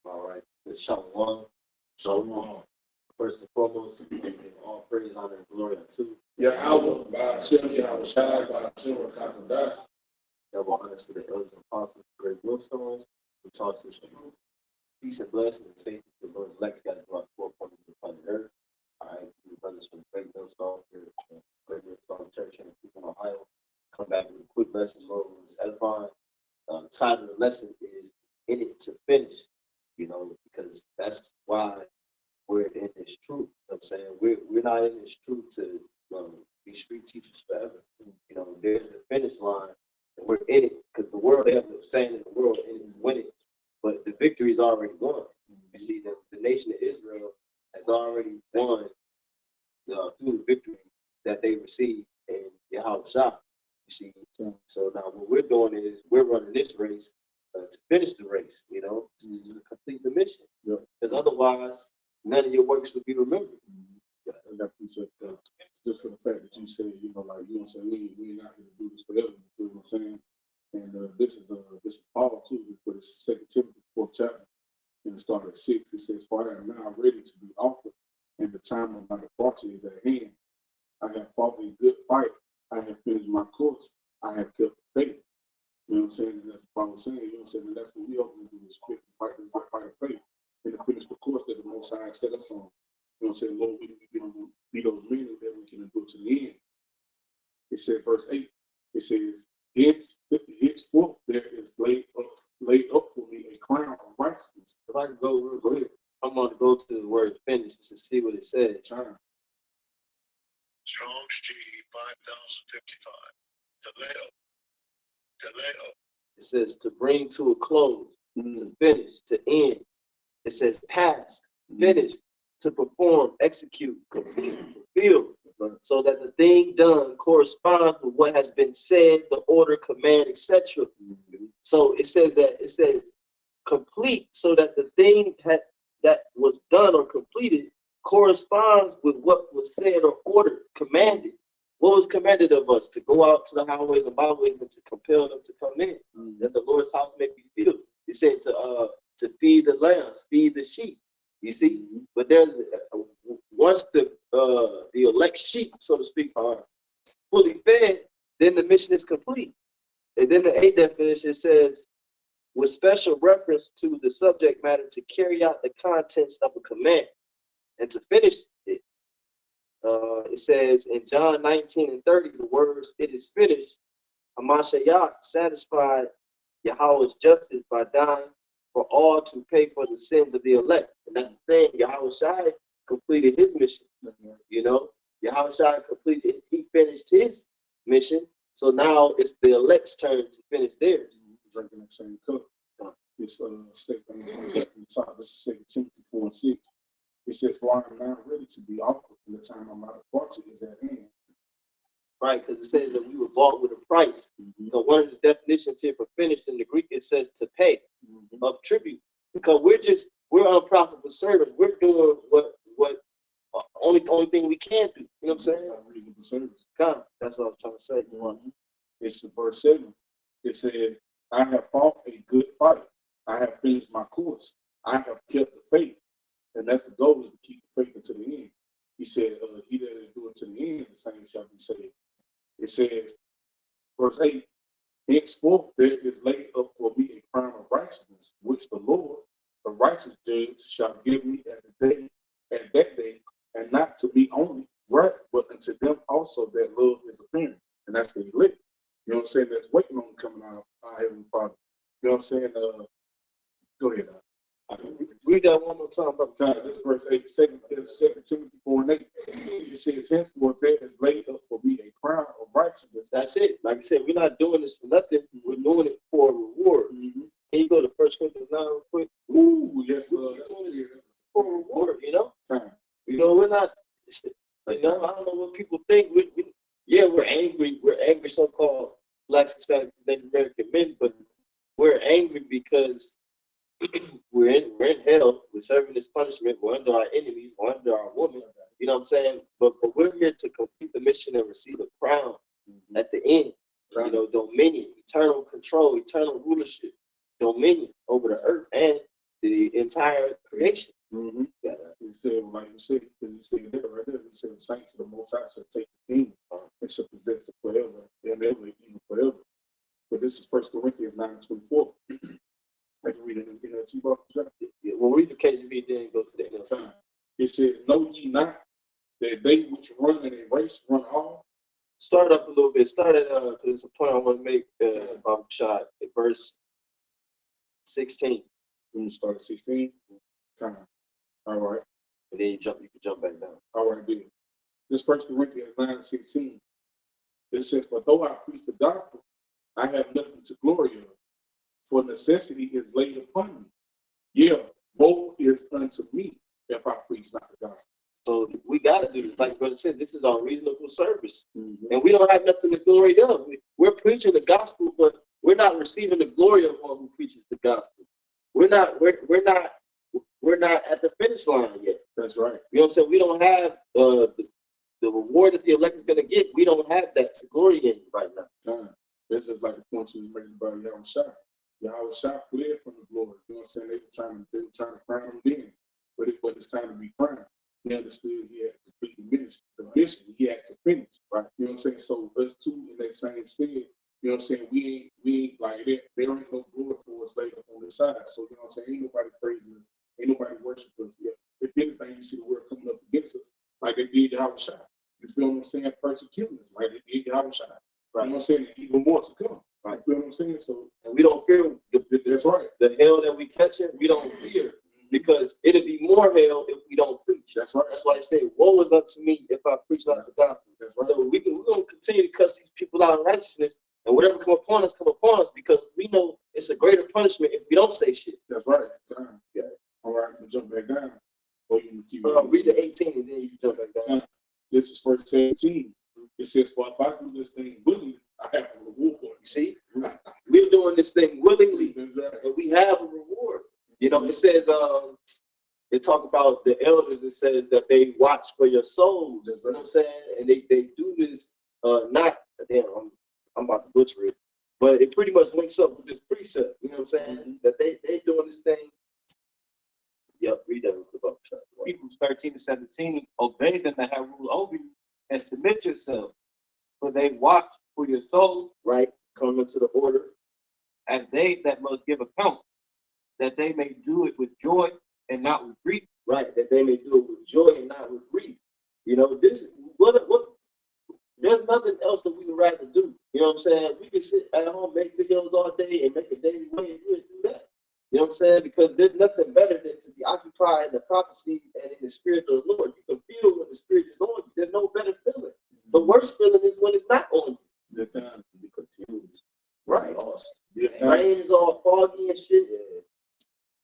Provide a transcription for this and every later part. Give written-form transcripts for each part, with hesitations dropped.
All right. It's Shalom. Shalom. First and foremost, we give all praise, honor, and glory unto YAHAWAH, BAHASHAM, YAHAWASHI, BAHASHAM, HAQADASH. double honors to the elders and apostles, great millstones, who taught us truth. Peace and blessing and safety to the Lord elect scattered throughout the four corners of planet Earth. All right, we brothers from the Great Millstone here at the Great Millstone Church in Ohio. Come back with a quick lesson, Lord, was edifying. The title of the lesson is "In It to Finish," because that's why we're in this truth. You know what I'm saying? We're not in this truth to be street teachers forever. There's a finish line, and we're in it because the world, they have the saying in the world, in it to win it. But the victory is already won. You see, the nation of Israel has already won through the victory that they received in YAHAWASHI. You see, so now what we're doing is we're running this race to finish the race, to complete the mission. Because otherwise, none of your works would be remembered. Yeah, and that piece of just for the fact that you say, we're not going to do this forever. You know what I'm saying? And this is Paul too, but it's 2 Timothy 4th chapter, and it starts at 6. It says, "For I am now ready to be offered, and the time of my departure is at hand. I have fought a good fight. I have finished my course. I have kept the faith." You know what I'm saying? And that's what Paul was saying. You know what I'm saying? And that's what we hoping to do, is quit the fight, this good fight of faith, and to finish the course that the Most High set us on. You know what I'm saying? Lord, we can be those men that we can do it to the end. It said, verse 8, it says, henceforth there is laid up for me a crown of righteousness. If I can go real quick, I'm going to go to the word finish to see what it says. Time. Strong's G 5055. Kaleo. It says to bring to a close, to finish, to end. It says past, finished, to perform, execute, complete, fulfill, so that the thing done corresponds with what has been said, the order, command, etc. So it says complete, so that the thing that was done or completed corresponds with what was said or ordered, commanded. What was commanded of us? To go out to the highways and byways and to compel them to come in, that the Lord's house may be filled. It said to feed the lambs, feed the sheep. You see, but there's once the elect sheep, so to speak, are fully fed, then the mission is complete. And then the 8th definition says, with special reference to the subject matter, to carry out the contents of a command and to finish it. It says in John 19:30, the words, "It is finished." Amashayah satisfied Yahweh's justice by dying for all to pay for the sins of the elect. And that's the thing, YAHAWASHI completed his mission. YAHAWASHI completed, he finished his mission. So now it's the elect's turn to finish theirs. Drinking that same cup. This is 2 Timothy 4:6. It says, "For I am now ready to be offered, and the time of my departure is at hand." Right, because it says that we were bought with a price. So one of the definitions here for finished in the Greek, it says to pay of tribute. Because we're unprofitable servants. We're doing what only thing we can do. You know what I'm saying? Reasonable service. That's what I'm trying to say. It's verse 7. It says, "I have fought a good fight. I have finished my course. I have kept the faith." And that's the goal, is to keep the faith unto the end. He said, "He that is doing to the end, the same shall be saved." It says, verse 8, "Henceforth there is laid up for me a crown of righteousness, which the Lord, the righteous judge, shall give me at that day, and not to me only, right, but unto them also that love his appearing." And that's the elect. You know what I'm saying? That's waiting on coming out, our Heavenly Father. You know what I'm saying? Go ahead. Read that one more time. This verse 8, 2 Timothy 4:8. It says, "Henceforth there is laid up for me a crown of righteousness." That's it. Like I said, we're not doing this for nothing. We're doing it for a reward. Can you go to 1 Corinthians 9 real quick? Ooh, yes, we're doing this for a reward, Time. We're not, I don't know what people think. We're angry. We're angry, so-called Blacks, Hispanics, Native American men, but we're angry because we're in hell. We're serving this punishment. We're under our enemies. We're under our woman. You know what I'm saying? But we're here to complete the mission and receive a crown at the end. Dominion, eternal control, eternal rulership, dominion over the earth and the entire creation. Mm-hmm. Yeah. He said, like you said, because you said that right there, he said the saints of the Most High shall take the kingdom and shall possess it forever and ever, even forever. But this is 1 Corinthians 9:24. I can read it in the NLT book. Yeah, we'll read the KJV, then go to the NLT. It says, know ye not that they which run in a race run all? Start up a little bit. Start at, because it's a point I want to make, BAHASHAM, at verse 16. When you start at 16, time. All right. And then you can jump back down. All right, then. This 1 Corinthians 9:16. It says, but though I preach the gospel, I have nothing to glory of, for necessity is laid upon me. Yeah, woe is unto me if I preach not the gospel. So we got to do this. Like Brother said, this is our reasonable service. Mm-hmm. And we don't have nothing to glory of. We're preaching the gospel, but we're not receiving the glory of one who preaches the gospel. We're not at the finish line yet. That's right. You know what I'm saying? We don't have the reward that the elect is going to get. We don't have that to glory in right now. This is like the point you made about YAHWASHI. YAHWASHI fled from the glory. You know what I'm saying? They were trying to crown him then, but it's time to be crowned. He understood he had to complete the mission he had to finish. Right? You know what I'm saying? So us two in that same spirit. You know what I'm saying? We ain't like there ain't no glory for us later on the side. So you know what I'm saying? Ain't nobody praising us. Ain't nobody worshiping us yet. If anything, you see the word coming up against us, like they did YAHWASHI. You feel what I'm saying? Persecuting us, like they did YAHWASHI. Right. You know what I'm saying? Even more to come. Right. You feel what I'm saying? So, and we don't fear that's right. The hell that we catch it, we don't fear, because it'll be more hell if we don't preach. That's right. That's why I say, woe is unto me if I preach not the gospel. That's right. So we're going to continue to cuss these people out in righteousness, and whatever come upon us, because we know it's a greater punishment if we don't say shit. That's right. Yeah. All right, we'll jump back down. Read the 18 and then you can jump back down. This is verse 17. It says, for if I do this thing willingly, I have a reward. You see? We're doing this thing willingly, That's right. and we have a reward. You know, it says, they talk about the elders, it says that they watch for your souls. You know what I'm saying? And they do this, not, damn, I'm about to butcher it, but it pretty much links up with this precept. You know what I'm saying? That they doing this thing. Yep, read that. Hebrews 13:17, obey them that have rule over you and submit yourselves, for they watch for your souls. Right, coming to the order. As they that must give account, that they may do it with joy and not with grief. Right, that they may do it with joy and not with grief. You know, this what there's nothing else that we would rather do. You know what I'm saying? We can sit at home, make videos all day and make a daily way and do that. You know what I'm saying? Because there's nothing better than to be occupied in the prophecies and in the spirit of the Lord. You can feel when the spirit is on you. There's no better feeling. The worst feeling is when it's not on you. The time to be confused. Right. Lost. Rain is all foggy and shit.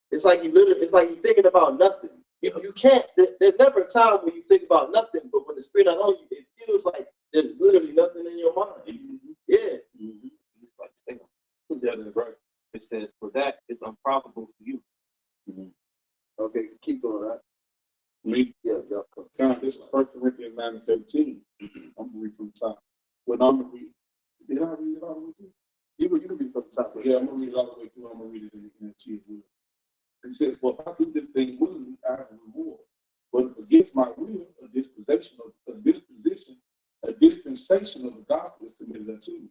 It's like you're thinking about nothing. You can't, there's never a time when you think about nothing, but when the spirit not on you, it feels like there's literally nothing in your mind. Mm-hmm. Yeah. Mm-hmm. That is right. It says, for that is unprofitable for you. Mm-hmm. Okay, keep going, right? Me? Yeah. This is 1 Corinthians 9:17. I'm going to read from the top. When I'm going to read, did I read it all the way through? You can read from the top. Yeah, I'm going to read it all the way through. I'm going to read it in the NLT as well. It says, well, if I do this thing willingly, I have a reward. But if against my will, a dispensation of the gospel is committed unto me.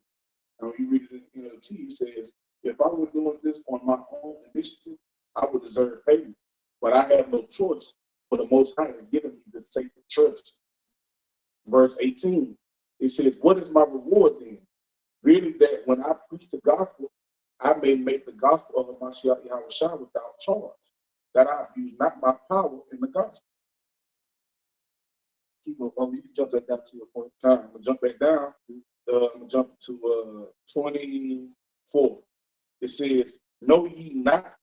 Now, when you read it in NLT, it says, if I were doing this on my own initiative, I would deserve payment. But I have no choice, for the Most High has given me this sacred trust. Verse 18, it says, what is my reward then? Really, that when I preach the gospel, I may make the gospel of my YAHWASHI without charge, that I abuse not my power in the gospel. Keep on, you can jump back down to your point. I'm going to jump back down. I'm going to jump to 24. It says, know ye not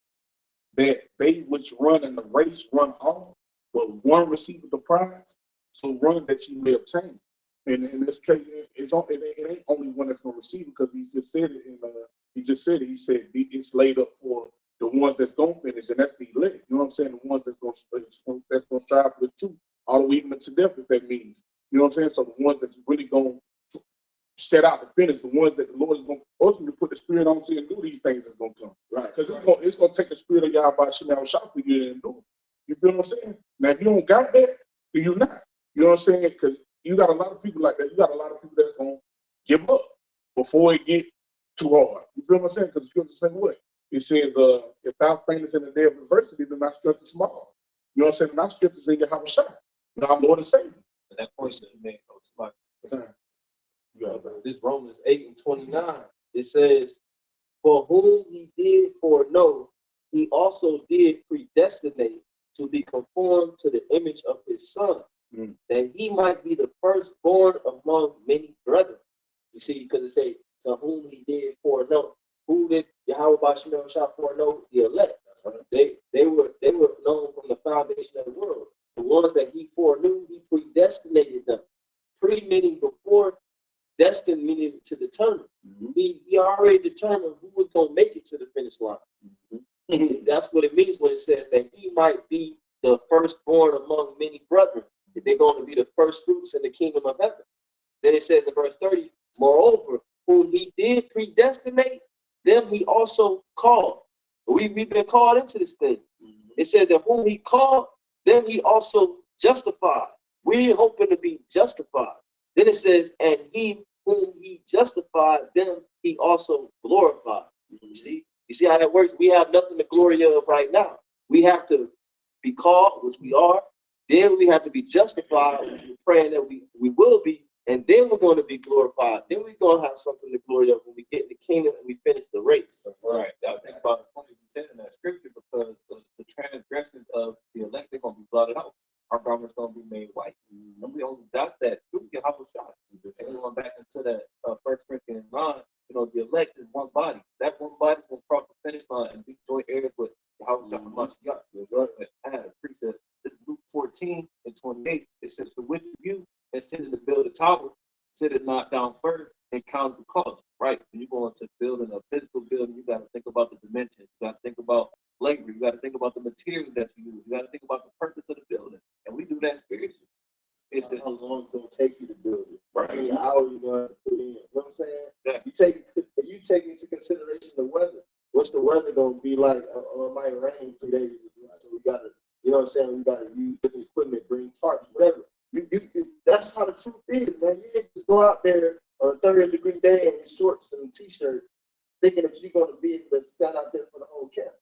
that they which run in the race run all, but one receiveth the prize? So run that ye may obtain. And in this case, it ain't only one that's going to receive it, because he just said it. He said it's laid up for the ones that's going to finish, and that's the elect. You know what I'm saying? The ones that's going to strive for the truth, all the way even to death, if that means. You know what I'm saying? So the ones that's really going to set out to finish, the ones that the Lord is going to ultimately put the Spirit on to and do these things that's going to come. Right. Because it's going to take the Spirit of YAHAWASHI for you to do it. You feel what I'm saying? Now, if you don't got that, then you're not. You know what I'm saying? Because you got a lot of people like that. You got a lot of people that's going to give up before it get too hard. You feel what I'm saying? Because the scripture says what? It says, if thou faintest in the day of adversity, then thy strength is small. You know what I'm saying? My strength is in YAHAWASHI. You know, our Lord and Savior. That point that you made, Coach, This Romans 8:29. It says, for whom he did foreknow, he also did predestinate to be conformed to the image of his son, that he might be the firstborn among many brethren. You see, because it says, to whom he did foreknow. Who did YAHAWASHI foreknow? The elect. They were known from the foundation of the world. The ones that he foreknew, he predestinated them. Pre meaning before, destined meaning to determine. He already determined who was going to make it to the finish line. That's what it means when it says that he might be the firstborn among many brethren. They're going to be the first fruits in the kingdom of heaven. Then it says in verse 30, moreover, whom he did predestinate, them he also called. We've been called into this thing. It says that whom he called, them he also justified. We're hoping to be justified. Then it says, and he whom he justified, them he also glorified. You see how that works? We have nothing to glory of right now. We have to be called, which we are. Then we have to be justified, which we're praying that we will be. And then we're going to be glorified. Then we're going to have something to glory of when we get in the kingdom and we finish the race. That's right. I think about the point you said in that scripture, because the transgressions of the elect, they're going to be blotted out. Our garment's going to be made white. And we only got that through YAHAWASHI. And going back into that 1 Corinthians 9, the elect is one body. That one body is going to cross the finish line and be joint heirs with YAHAWASHI. That's right. Precept. This is Luke 14:28. It says, for which of you intended to build a tower, sit it not down first and count the cost, right? When you go into building a physical building, you got to think about the dimensions. You got to think about labor. You got to think about the materials that you use. You got to think about the purpose of the building. And we do that spiritually. It's how long it's going to take you to build it. Right. How many hours you're going to put in. You know what I'm saying? Yeah. You take into consideration the weather. What's the weather going to be like? It might rain 3 days. So we got to, you know what I'm saying? We got to use different equipment, bring tarps, whatever. That's how the truth is, man. You didn't just go out there on a 30-degree day in shorts and t-shirt thinking that you're going to be able to stand out there for the whole camp.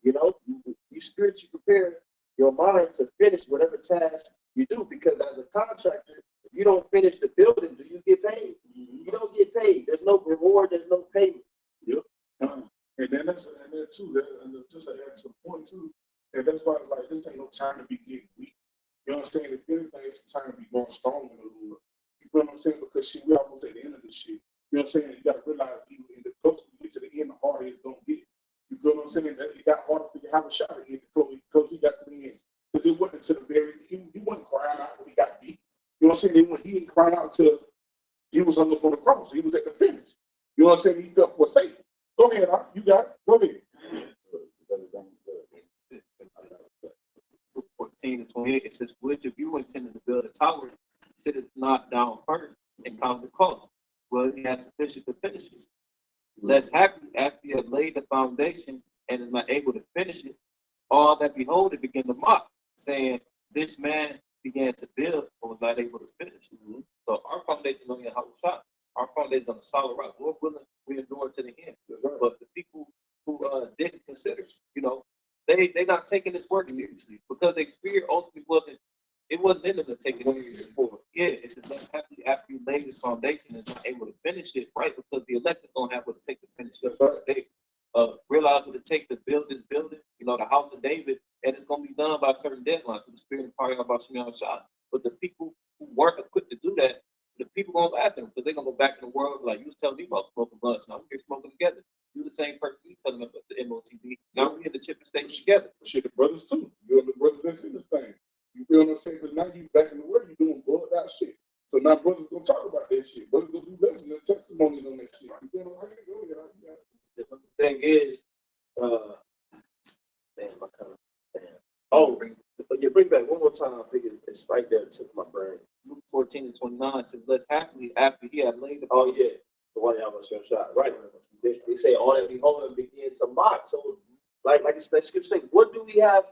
You know, you spiritually prepare your mind to finish whatever task you do, because as a contractor, if you don't finish the building, do you get paid? You don't get paid. There's no reward. There's no payment. Yep. And then too, just to add to the point too, and that's why like this ain't no time to be getting weak. You know what I'm saying? If anything, it's time to be going strong in the Lord. You feel what I'm saying? Because we almost at the end of this shit. You know what I'm saying? You got to realize even the closer we get to the end, the harder it's going to get. You feel what I'm saying? That it got harder for you to have a shot at it because he got to the end. Because it wasn't to the very, he wasn't crying out when he got beat. You know what I'm saying? He didn't cry out until he was on the cross. He was at the finish. You know what I'm saying? He felt forsaken. Go ahead, you got it. Go ahead. 14:28, it says, which of you intended to build a tower, sit it not down first and count the cost? Well, he has sufficient to finish it. Less happy after you have laid the foundation and is not able to finish it, all that behold it begin to mock, saying, this man began to build but was not able to finish. So our foundation on YAHAWASHI, our foundation on the solid rock. Lord willing, we endure to the end. But the people who didn't consider, they not taking this work seriously, because their spirit ultimately wasn't in them to take it seriously before. Yeah, it's just less happy after you lay this foundation and not able to finish it, right? Because the elect is gonna have what it take to finish it. They realize what it takes to build this building, the house of David, and it's gonna be done by a certain deadline through the spirit and power of YAHAWASHI. But the people who weren't equipped to do that, the people gonna laugh at them, because they're gonna go back in the world like, you was telling me about smoking blunts, now we're here smoking together. You the same person you telling me about the MOTV. Now we in the chipping station together. Shit, the brothers too. You and the brothers that's in this thing. You feel what I'm saying? Because now you back in the world, you doing bulled out shit. So now brothers gonna talk about that shit. Brothers gonna do lessons and testimonies on that shit. You feel what I'm saying? Go ahead. The thing is, bring back one more time. I think it's right there at the tip of my brain. Luke 14 and 29 says, "Less happily after he had laid the Oh yeah, the one y'all was shot, right? They say all that behold and begin to mock. So, like it's like scripture saying, what do we have?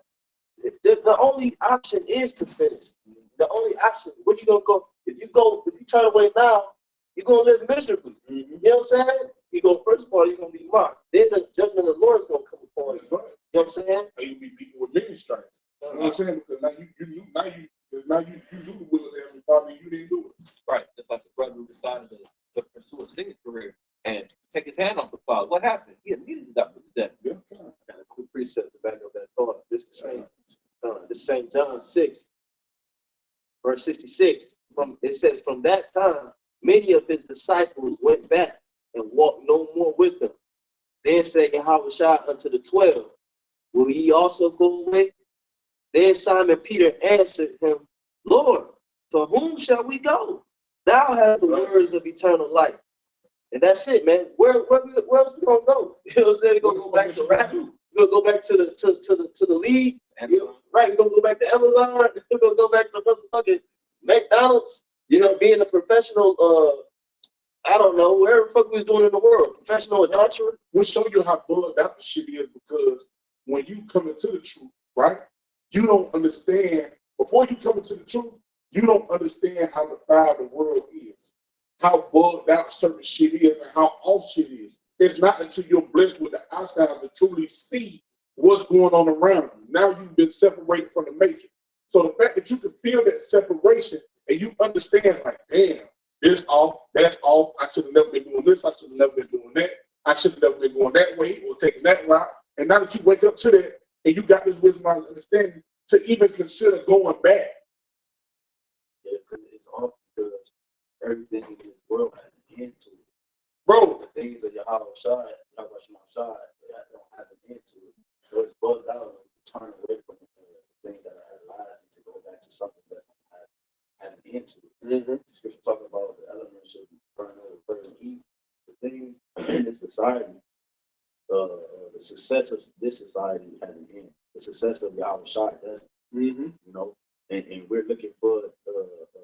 The only option is to finish. The only option. What you gonna go? If you turn away now, you're gonna live miserably. You know what I'm saying? You go first of all, you're gonna be mocked. Then the judgment of the Lord is gonna come upon you. That's right. You know what I'm saying? And you be beaten with many stripes. You know what I'm saying? Because now you knew the will of the Heavenly Father, and you didn't do it. right." Just like the brother who decided to pursue a singing career and take his hand off the plow. What happened? He immediately got put to death. Yeah. Got a quick precept to back up that thought. This is St. John 6, verse 66. It says, from that time, many of his disciples went back and walked no more with him. Then said YAHWASHI unto the 12, will ye also go away? Then Simon Peter answered him, Lord, to whom shall we go? Thou hast the words of eternal life. And that's it, man. Where else we gonna go? You know what I'm saying? We're gonna go back to rap. We're gonna go back to the league. Right, we're gonna go back to Amazon. We're gonna go back to motherfucking McDonald's. You know, being a professional. I don't know, whatever the fuck we was doing in the world, professional adulterer. We'll show you how bugged out the shit is, because when you come into the truth, right, you don't understand. Before you come into the truth, you don't understand how defiled the world is, how bugged out certain shit is, and how off shit is. It's not until you're blessed with the outside to truly see what's going on around you. Now you've been separated from the matrix. So the fact that you can feel that separation and you understand, like, damn, this off, that's off. I should have never been doing this. I should have never been doing that. I should have never been going that way or taking that route. And now that you wake up to that and you got this wisdom and understanding to even consider going back. Yeah, because it's off because everything in this world has an end to it. Bro, The things of YAHWASHI, they don't have an end to it. So it's bugged out and turn away from the things that are everlasting to go back to something that's going to have an end to it. The scripture talking about the elements should be burned over, burn heat. The things in this society, the success of this society has an end. The success of YAHWASHI doesn't. You know, and we're looking for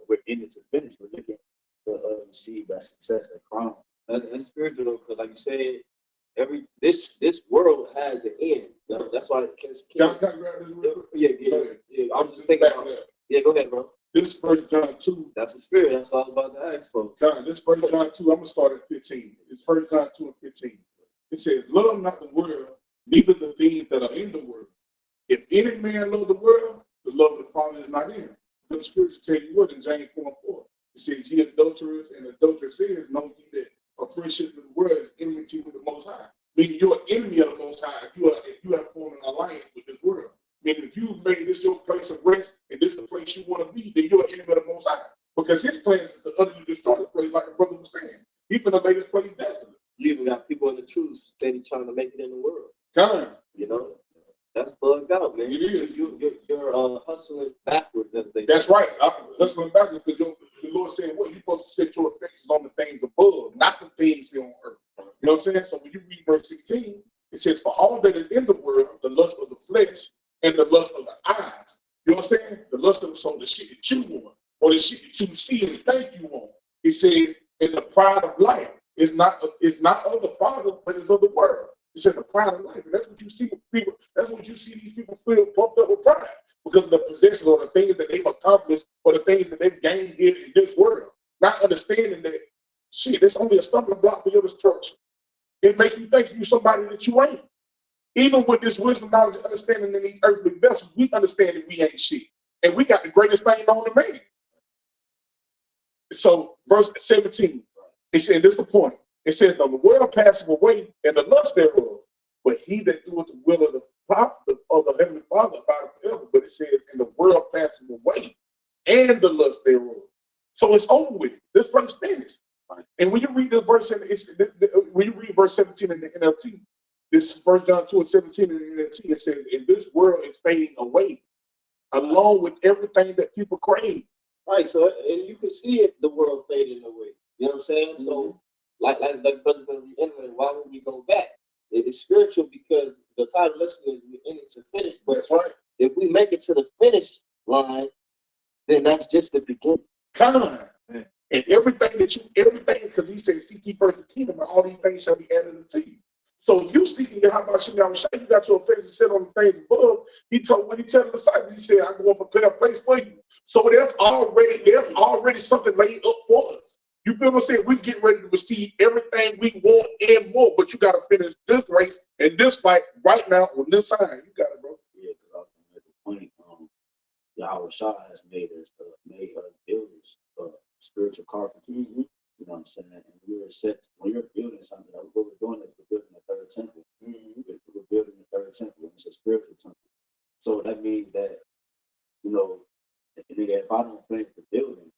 we're in it to finish. We're looking to receive that success, that crown. That's spiritual though, because like you said, this world has an end. That's why it can I grab this real quick? Yeah. I'm just thinking about it. Yeah, go ahead, bro. This 1 John 2. That's the spirit. That's what I was about to ask for. John, this 1 John 2, I'm going to start at 15. It's 1 John 2 and 15. It says, love not the world, neither the things that are in the world. If any man love the world, the love of the Father is not in him. But the scripture tell you what in James 4 and 4. It says, ye adulterers and adulteresses, know ye that a friendship with the world is enmity with the Most High. Meaning you're an enemy of the Most High if you have formed an alliance with this world. Meaning if you've made this your place of rest and this is the place you want to be, then you're an enemy of the Most High. Because his plans is to utterly destroy this place, like the brother was saying. He's going to make this place desolate. You even got people in the truth steady trying to make it in the world. John. You know, that's bugged out, man. It is. You're hustling backwards, as they That's say. right. I'm hustling backwards because the Lord said, what? You're supposed to set your affections on the things above, not the things here on earth. You know what I'm saying? So when you read verse 16, it says, for all that is in the world, the lust of the flesh and the lust of the eyes. You know what I'm saying? The lust of the shit that you want, or the shit that you see and think you want. It says, in the pride of life, it's not of the Father, but it's of the world. It says the pride of life. And that's what you see with people. That's what you see these people feel pumped up with pride because of the possessions or the things that they've accomplished or the things that they've gained here in this world. Not understanding that shit, it's only a stumbling block for your destruction. It makes you think you're somebody that you ain't. Even with this wisdom, knowledge, and understanding in these earthly vessels, we understand that we ain't shit. And we got the greatest thing known to man. So, verse 17, it said, this is the point. It says, the world passeth away and the lust thereof, but he that doeth the will of the Heavenly Father abideth forever. But it says, and the world passeth away and the lust thereof. So it's over with. This verse finished. And when you read this verse, when you read verse 17 in the NLT, this 1 John 2 and 17 in the NLT, it says, and this world is fading away, along with everything that people crave. Right, so and you can see it, the world fading away. You know what I'm saying? So, like Brother reiterated, why would we go back? It's spiritual because the title lesson is we're in it to finish. But that's right. If we make it to the finish line, then that's just the beginning. And everything, because he said, seek ye first the kingdom, and all these things shall be added unto you. So if you seeking YAHAWASHI, you got your affairs set on the things above. When he told the disciples, he said, I'm going to prepare a place for you. So there's already something laid up for us. You feel what I'm saying? We get ready to receive everything we want and more, but you got to finish this race and this fight right now on this side. You got it, bro. Yeah, because I was gonna make a point. YAHAWASHI has made us builders, spiritual carpenters. You know what I'm saying? And when you're building something, what we're doing is we're building a third temple. We're building a third temple, and it's a spiritual temple. So that means that, you know, if I don't finish the building,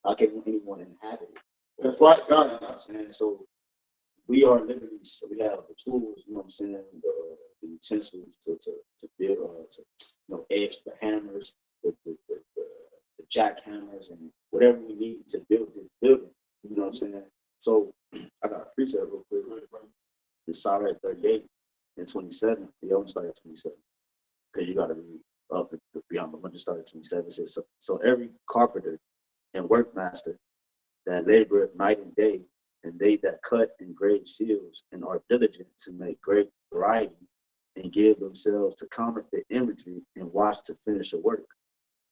I can't want anyone to inhabit it. That's right, God. You know what I'm saying? So we are literally, we have the tools, you know what I'm saying, the utensils to build, edge the hammers, the jackhammers, and whatever we need to build this building. You know what I'm saying? So I got a precept real quick. It's Sirach 38 and 27. They only started at 27. Because you got to read up beyond, but when you start at 27, it says, so every carpenter and workmaster that laboreth night and day, and they that cut and grave seals and are diligent to make great variety and give themselves to counterfeit imagery and watch to finish a work.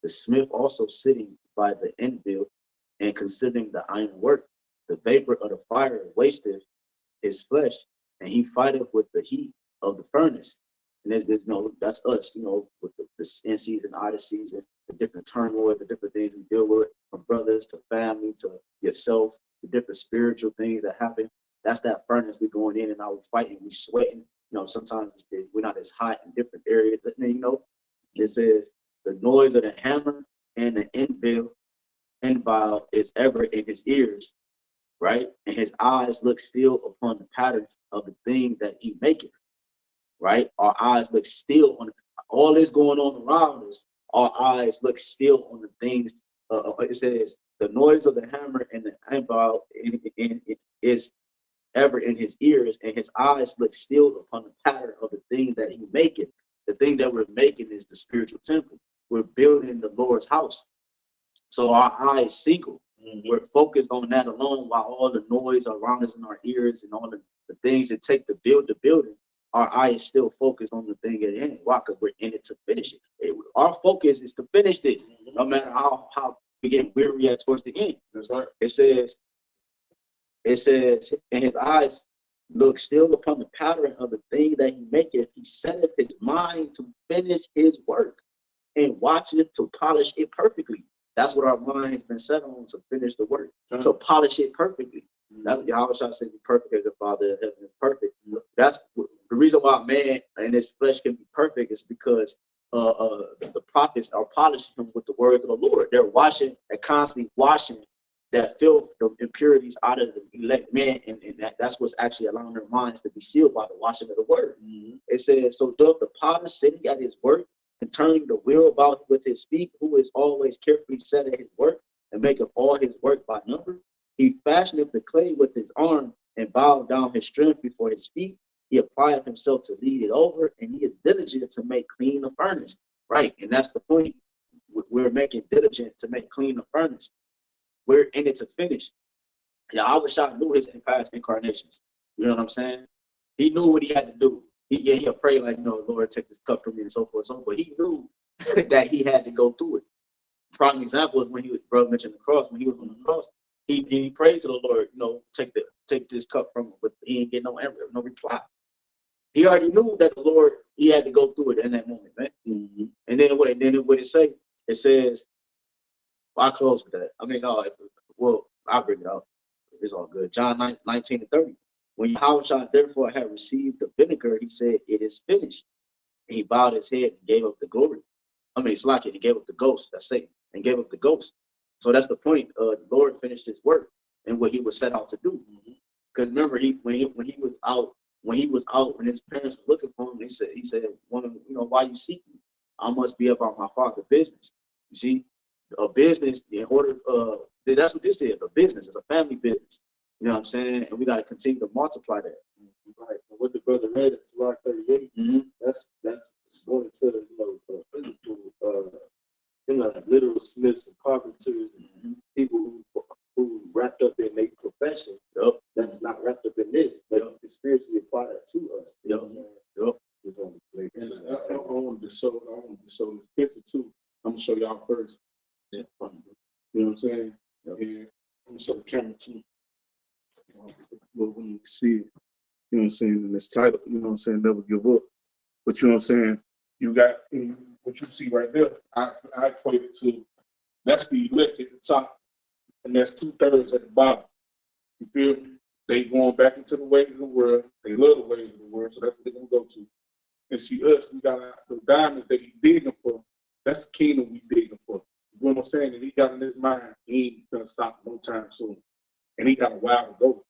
The smith also sitting by the inbuilt and considering the iron work, the vapor of the fire wasteth his flesh, and he fighteth with the heat of the furnace. And there's that's us, with the in season, out of season, the different turmoil, the different things we deal with, from brothers to family to yourself, the different spiritual things that happen. That's that furnace we're going in and out, we're fighting, we sweating. Sometimes we're not as hot in different areas. But then, it says the noise of the hammer and the anvil is ever in his ears, right? And his eyes look still upon the pattern of the thing that he maketh, right? Our eyes look still on all this going on around us. Our eyes look still on the things. It says the noise of the hammer and the anvil is ever in his ears, and his eyes look still upon the pattern of the thing that he maketh. The thing that we're making is the spiritual temple. We're building the Lord's house. So our eyes single. We're focused on that alone, while all the noise around us in our ears and all the things it take to build the building, our eye is still focused on the thing at hand. Why? Because we're in it to finish it. Our focus is to finish this, no matter how we get weary at towards the end. That's right. It says, and his eyes look still upon the pattern of the thing that he maketh. He setteth his mind to finish his work and watcheth to polish it perfectly. That's what our mind has been set on, to finish the work, to polish it perfectly. That's what Yahweh said, be perfect as the Father in heaven is perfect. That's the reason why man and his flesh can be perfect, is because the prophets are polishing him with the words of the Lord. They're constantly washing that filth, the impurities out of the elect man, and that's what's actually allowing their minds to be sealed by the washing of the word. It says, so doth the potter sitting at his work and turning the wheel about with his feet, who is always carefully set at his work and maketh all his work by number. He fashioneth the clay with his arm and bowed down his strength before his feet. He applied himself to lead it over, and he is diligent to make clean the furnace. Right, and that's the point. We're making diligent to make clean the furnace. We're in it to finish. Yahawah knew his past incarnations. You know what I'm saying? He knew what he had to do. He'll pray like, Lord, take this cup from me and so forth, but he knew that he had to go through it. Prime example is when brother mentioned the cross. When he was on the cross, he prayed to the Lord, take this cup from him, but he didn't get no reply. He already knew that the Lord, he had to go through it in that moment, man. And then what it say? It says, well, I'll close with that. I'll bring it up. It's all good. John 19:30. When Yahawah therefore had received the vinegar, he said, it is finished. And he bowed his head and gave up the glory. He gave up the ghost. That's Satan, and gave up the ghost. So that's the point. The Lord finished his work and what he was set out to do. Because remember, when he was out, when his parents were looking for him, he said, why you seek me? I must be about my father's business. You see, a business, in order, that's what this is. A business. It's a family business. You know what I'm saying? And we got to continue to multiply that. Right. And what the brother read in Sirach 38, that's going to physical you know, literal smiths and carpenters and people who wrapped up in their profession. Yup. That's not wrapped up in this, but it's spiritually applied to us. You know what I'm saying? Yup. And I wanted to show this picture too. I'm gonna show y'all first. Yeah. You know what I'm saying? Yep. And I'm gonna show the camera too. Well, when you can see it, you know what I'm saying, in this title, you know what I'm saying, never give up. But you know what I'm saying, you got what you see right there, I equate it to, that's the elect at the top, and that's 2/3 at the bottom. You feel me? They going back into the ways of the world. They love the ways of the world, so that's what they're gonna go to. And see us, we got the diamonds that he digging for. That's the kingdom we digging for. You know what I'm saying? And he got in his mind, he ain't gonna stop no time soon. And he got a while to go.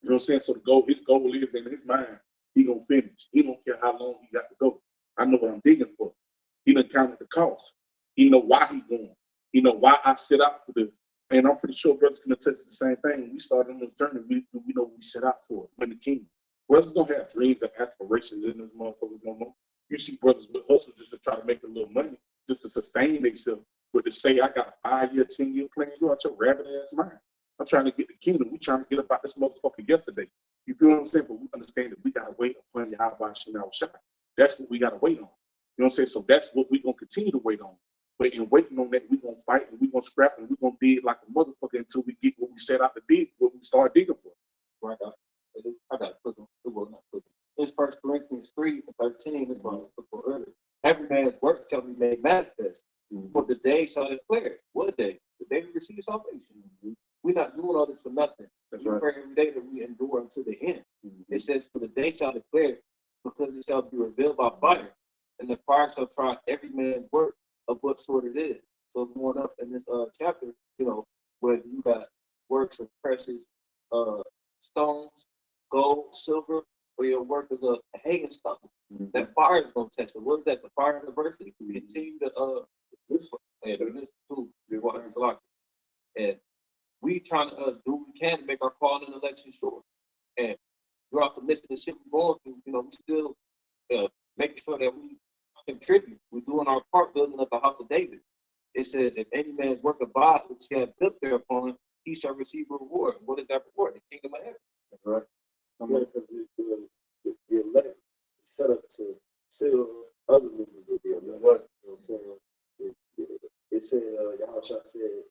You know what I'm saying? So his goal is in his mind, he gonna finish. He don't care how long he got to go. I know what I'm digging for. He done counted the cost. He know why he going. He know why I set out for this. And I'm pretty sure brothers can attest to the same thing. When we started on this journey, we know what we set out for in the kingdom. Brothers don't have dreams and aspirations in this motherfuckers no more. You see brothers with hustles just to try to make a little money, just to sustain themselves. But to say I got a 5-year, 10-year plan, you out your rabbit ass mind. I'm trying to get the kingdom. We trying to get about this motherfucker yesterday. You feel what I'm saying? But we understand that we gotta wait upon YAHAWASHI. That's what we gotta wait on. You know what I'm saying? So that's what we're gonna continue to wait on. But in waiting on that, we're gonna fight and we're gonna scrap and we're gonna dig like a motherfucker until we get what we set out to dig, what we start digging for. Right. I got to put them. It was not put them. It's 1 Corinthians 3:13. That's what I put for earlier. Every man's work shall be made manifest. For the day shall declare. What day? The day we receive salvation. We're not doing all this for nothing. That's We right. pray every day that we endure until the end. It says, for the day shall declare, because it shall be revealed by fire, and the fire shall try every man's work of what sort it is. So going up in this chapter, you know, where you got works of precious stones, gold, silver, or your work is a hay and stuff. That fire is going to test it. What is that? The fire of adversity? Continue to this too. And we trying to do what we can to make our call and election sure. And throughout the midst of the shit we're going through, you know, we still making sure that we contribute. We're doing our part building up the house of David. It says, if any man's work abide, which he hath built thereupon, he shall receive a reward. What is that reward? The kingdom of heaven. That's right. The elect set up to seal other members of the elect. Right. You know what I'm saying? It said, Yahushua said,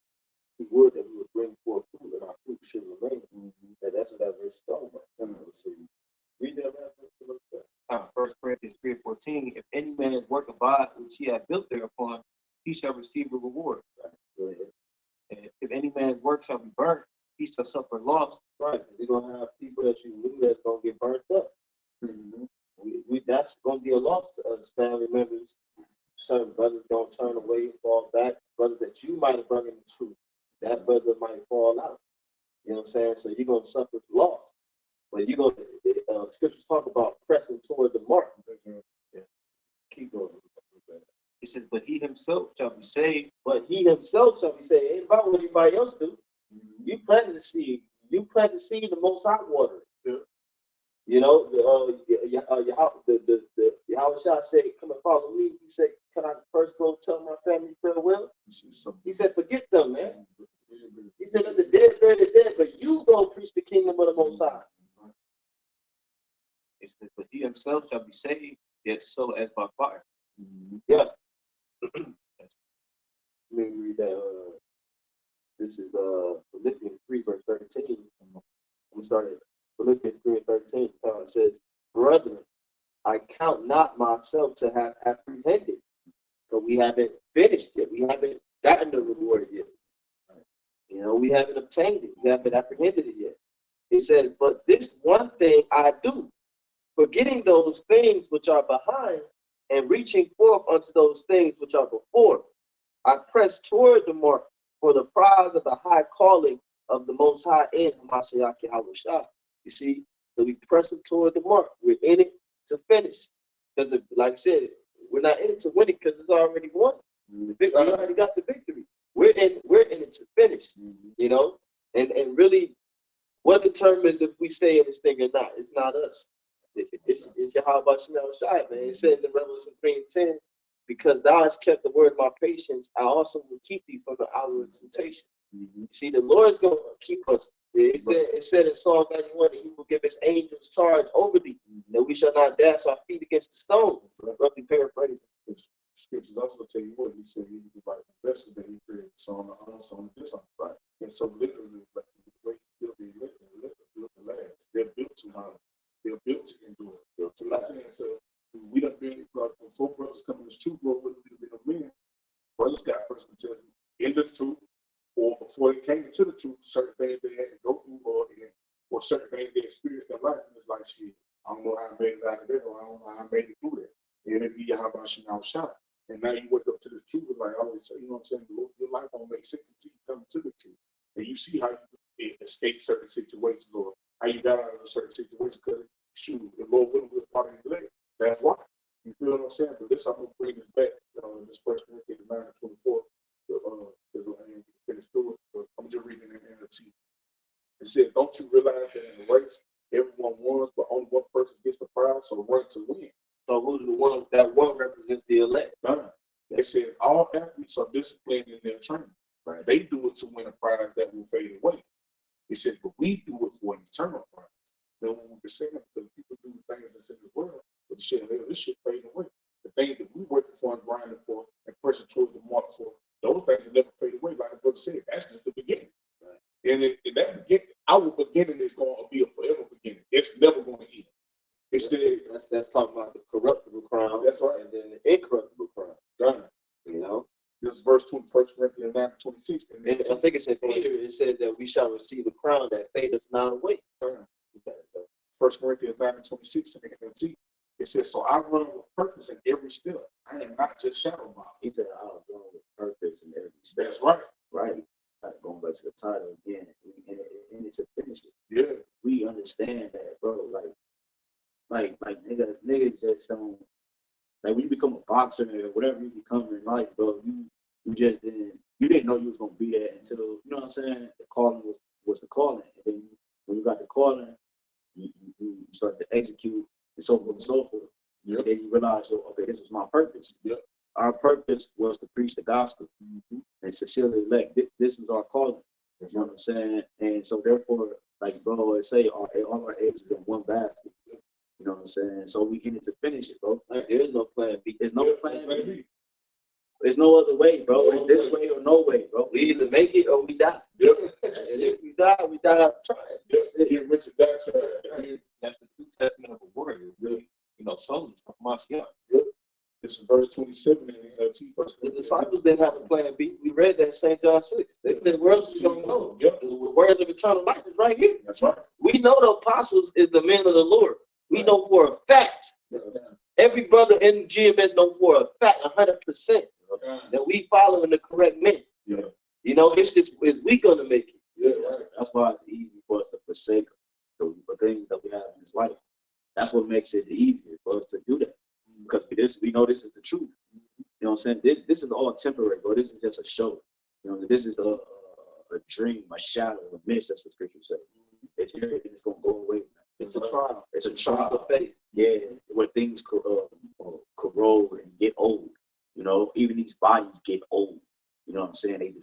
he would that we would bring forth fruit and our fruit should remain. And that's what that verse is talking about. So read that verse. 1 Corinthians 3:14. If any man's work abide, which he hath built thereupon, he shall receive a reward. Right. Go ahead. And if any man's work shall be burnt, he shall suffer loss. Right. You're going to have people that you knew that's going to get burnt up. That's going to be a loss to us, family members. Certain brothers don't turn away, fall back. Brothers that you might have brought in the truth, that brother might fall out. You know what I'm saying? So you're going to suffer loss. But you're going to, scriptures talk about pressing toward the mark. Yeah. Keep going. He says, but he himself shall be saved. But he himself shall be saved. Ain't about what anybody else do. You planted the seed. You plant the seed, the Most High water. Yeah. You know, the Yahawashi said, come and follow me. He said, can I first go tell my family farewell? He said, forget them, man. He said, let the dead bury the dead, but you go preach the kingdom of the Most High. It says, but he himself shall be saved, yet so as by fire. Yeah. Let me read that. This is Philippians 3, verse 13. We started Philippians 3 and 13. It says, brethren, I count not myself to have apprehended, but we haven't finished yet. We haven't gotten the reward yet. You know, we haven't obtained it. We haven't apprehended it yet. It says, but this one thing I do, forgetting those things which are behind and reaching forth unto those things which are before, I press toward the mark for the prize of the high calling of the Most High in Mashiach Yahawashi. You see, so we press toward the mark. We're in it to finish. Because, like I said, we're not in it to win it because it's already won. We already got the victory. We're in it to finish. You know, and really, what determines if we stay in this thing or not? It's not us. It's Yahawashi, man. It says in Revelation 3:10, because thou hast kept the word of my patience, I also will keep thee from the hour of temptation. You see, the Lord's going to keep us. It said in Psalm 91 that he will give his angels charge over thee, that we shall not dash our feet against the stones. Roughly paraphrasing. Scriptures also tell you what he said. He was like the vessel that he created, so on the unsung, this on the right. And so literally, like the way he built the elect and built the last, they're built to honor. They're built to endure. Built to last. So we done been like before brothers come in this truth, bro, with the men. Brothers got first contested in the truth, or before they came into the truth, certain things they had to go through, or certain things they experienced in life, and it's like shit. I don't know how I made it out of there, or I don't know how I made it through that. And it be YAHAWASHI now shot. And now you wake up to the truth, like I always say, you know what I'm saying? Your life don't make sense until you come to the truth. And you see how you escape certain situations, or how you got out of a certain situation, because shoot, the Lord wouldn't be a part of your leg. That's why. You feel what I'm saying? But this, I'm going to bring this back. This First Corinthians 9:24. Because I ain't finished through it, but I'm just reading it in the NLT. It says, don't you realize that in the race, everyone wins, but only one person gets the prize, so run to win. So who's the one that one represents the elect? It says all athletes are disciplined in their training. Right? They do it to win a prize that will fade away. It says, but we do it for an eternal prize. Then when we can say that, because people do things that's in this world, but this shit fade away. The things that we working for and grinding for and pressing towards the mark for, those things will never fade away. Like the brother said, that's just the beginning. Right? And in that beginning, our beginning is going to be a forever beginning. It's never going to end. It says that's talking about the corruptible crown. That's right. And then the incorruptible crown. Done. You know? This is verse 2, 1 Corinthians 9:26. And I think it's in Peter, it said that we shall receive a crown that fadeth not away. 1 Corinthians 9:26 in the NLT. It says, so I run with purpose in every step. I am not just shadow boxing. He said, I'll run with purpose in every step. That's right. Right. Like going back to the title again, and to finish it. Yeah. We understand that, bro. Like niggas just don't. Like when you become a boxer or whatever you become in life, bro, you just didn't know you was gonna be there until, you know what I'm saying, the calling was the calling. And then when you got the calling, you start to execute and so forth and so forth. Yep. And then you realize, okay, this was my purpose. Yep. Our purpose was to preach the gospel and sincerely elect. This is our calling. You know what I'm saying? And so therefore, like bro always say, all our eggs is in one basket. You know what I'm saying? So we in it to finish it, bro. Like, there is no plan B. There's no plan B. There's no other way, bro. It's this way or no way, bro. We either make it or we die. Yep. And if we die trying. Yes, get rich and die trying. That's the true testament of a warrior. Really, soldiers from Moscow. Yep. This is verse 27 in the NLT. The disciples didn't have a plan B. We read that in St. John 6. They said, where else is going to go? Yep. The words of eternal life is right here. That's right. We know the apostles is the men of the Lord. We know for a fact. Every brother in GMS know for a fact, 100%, that we following the correct men. Yeah. It's just, is we going to make it? Yeah. That's why it's easy for us to forsake the things that we have in this life. That's what makes it easier for us to do that. Because we know this is the truth. You know what I'm saying? This is all temporary, bro. This is just a show. This is a dream, a shadow, a mist. That's what scripture says. It's here and it's gonna go away. It's a trial. It's a trial of faith. Yeah, where things corrode and get old. Even these bodies get old. You know what I'm saying? They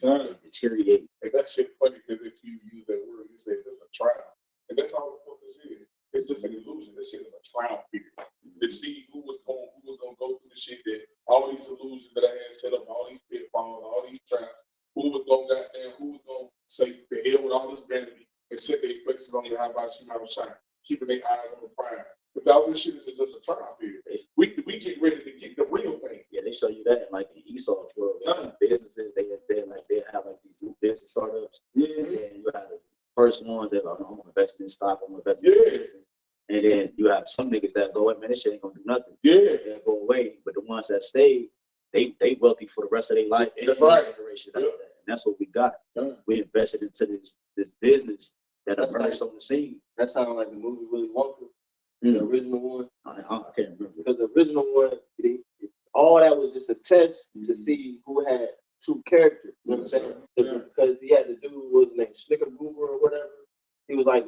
deteriorate. And that shit funny because if you use that word, you say it's a trial. And that's all what this is. It's just an illusion. This shit is a trial period. To see who was going to go through the shit, that all these illusions that I had set up, all these pitfalls, all these traps, who was going to say the hell with all this vanity and set their faces on YAHAWASHI, keeping their eyes on the prize. But all this shit is just a trial period. We get ready to get the real thing. Yeah, they show you that in in Esau's world. Businesses, they have these new business startups. Mm-hmm. And you have the first ones that are, I'm gonna invest in stock, I'm gonna invest in business. And then you have some niggas that go, man, this shit ain't gonna do nothing. Yeah. They'll go away. But the ones that stay, they wealthy for the rest of their life. And that's right. Generations after that. And that's what we got. We invested into this business that emerged on the scene. That sounded like the movie Willy Wonka, the original one. I can't remember. Because the original one, all that was just a test to see who had true character. You know what I'm saying? Because he had the dude who was named Snickergoober or whatever. He was like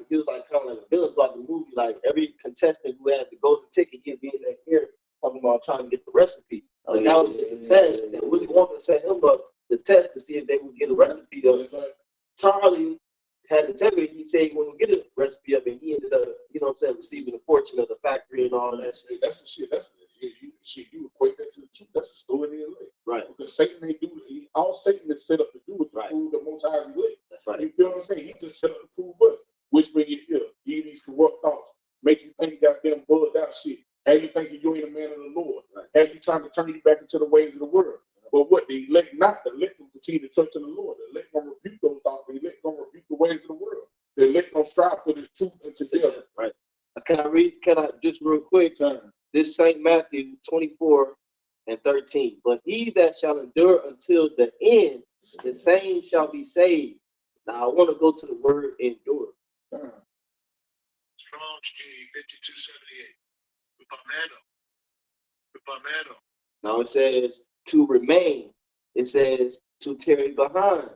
kind of like a villain throughout the movie. Like every contestant who had the golden ticket, he'd be in that here talking about trying to get the recipe. That was just a test. And Willie Wonka set him up to test to see if they would get a recipe of it. Charlie had integrity. He said he wouldn't get a recipe of it. He ended up, you know what I'm saying, receiving the fortune of the factory and all that shit. That's the shit. That's the shit. You equate that to the truth. That's the story in the elect. Right. Because Satan ain't do it. All Satan is set up to do is to Right. prove the Most High's elect. That's right. You feel what I'm saying? He just set up to prove us. Whispering in your ear, give these corrupt thoughts, make you think you got them bugged out shit. Have you thinking you ain't a man of the Lord? Right. Have you trying to turn you back into the ways of the world? But what they let not to let them continue to trust in the Lord. They let them rebuke those thoughts. They let them rebuke the ways of the world. They let them strive for this truth and together. Right. Can I just real quick? This St. Matthew 24:13. But he that shall endure until the end, the same shall be saved. Now I want to go to the word endure. Strong's G 5278. Rupamano. Now it says to remain. It says to tarry behind.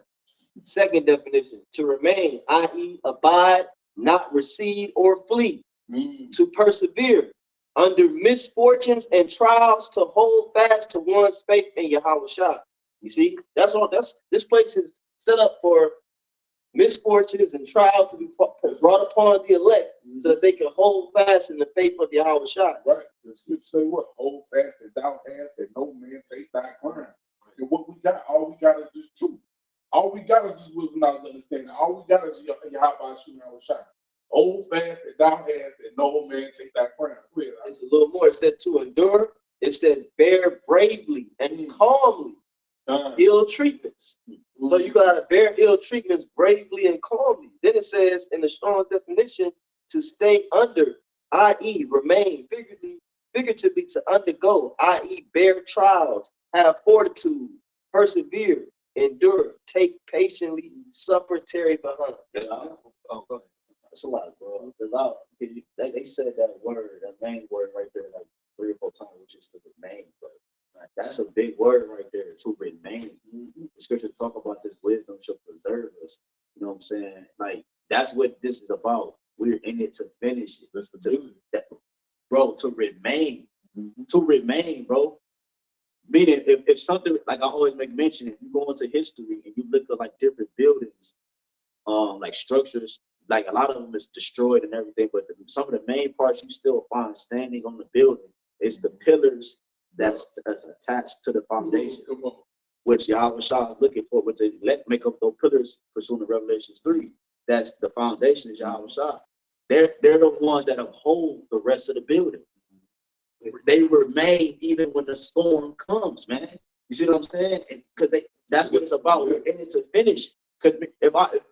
Second definition, to remain, i.e. abide, not recede or flee. To persevere under misfortunes and trials, to hold fast to one's faith in Yahawashi. You see, that's this place is set up for misfortunes and trials to be brought upon the elect so that they can hold fast in the faith of Yahawashi. Right. The scripture say what? Hold fast that thou hast, that no man take thy crown. And what we got, all we got is this truth. All we got is this wisdom, knowledge, understanding. All we got is Yahawashi. Hold fast that thou hast, that no man take thy crown. It's a little more. It said to endure. It says bear bravely and calmly ill treatments. So you gotta bear ill treatments bravely and calmly. Then it says in the strong definition to stay under, i.e. remain, figuratively to undergo, i.e. bear trials, have fortitude, persevere, endure, take patiently, suffer, tarry behind. Oh, go ahead. That's a lot, bro. They said that word, that main word right there, like 3 or 4 times, which is to remain, bro. Like, that's a big word right there, to remain. The scripture talk about this wisdom shall preserve us. You know what I'm saying? Like, that's what this is about. We're in it to finish it. Bro, to remain. To remain, bro. Meaning, if something, like I always make mention, if you go into history and you look at like different buildings, like structures, like a lot of them is destroyed and everything, but some of the main parts you still find standing on the building is the pillars that's attached to the foundation, which Yahawashi is looking for, which they make up those pillars pursuant to Revelations 3. That's the foundation is Yahawashi. They're the ones that uphold the rest of the building. They remain even when the storm comes, man. You see what I'm saying? Because that's what it's about. We're in it to finish. Because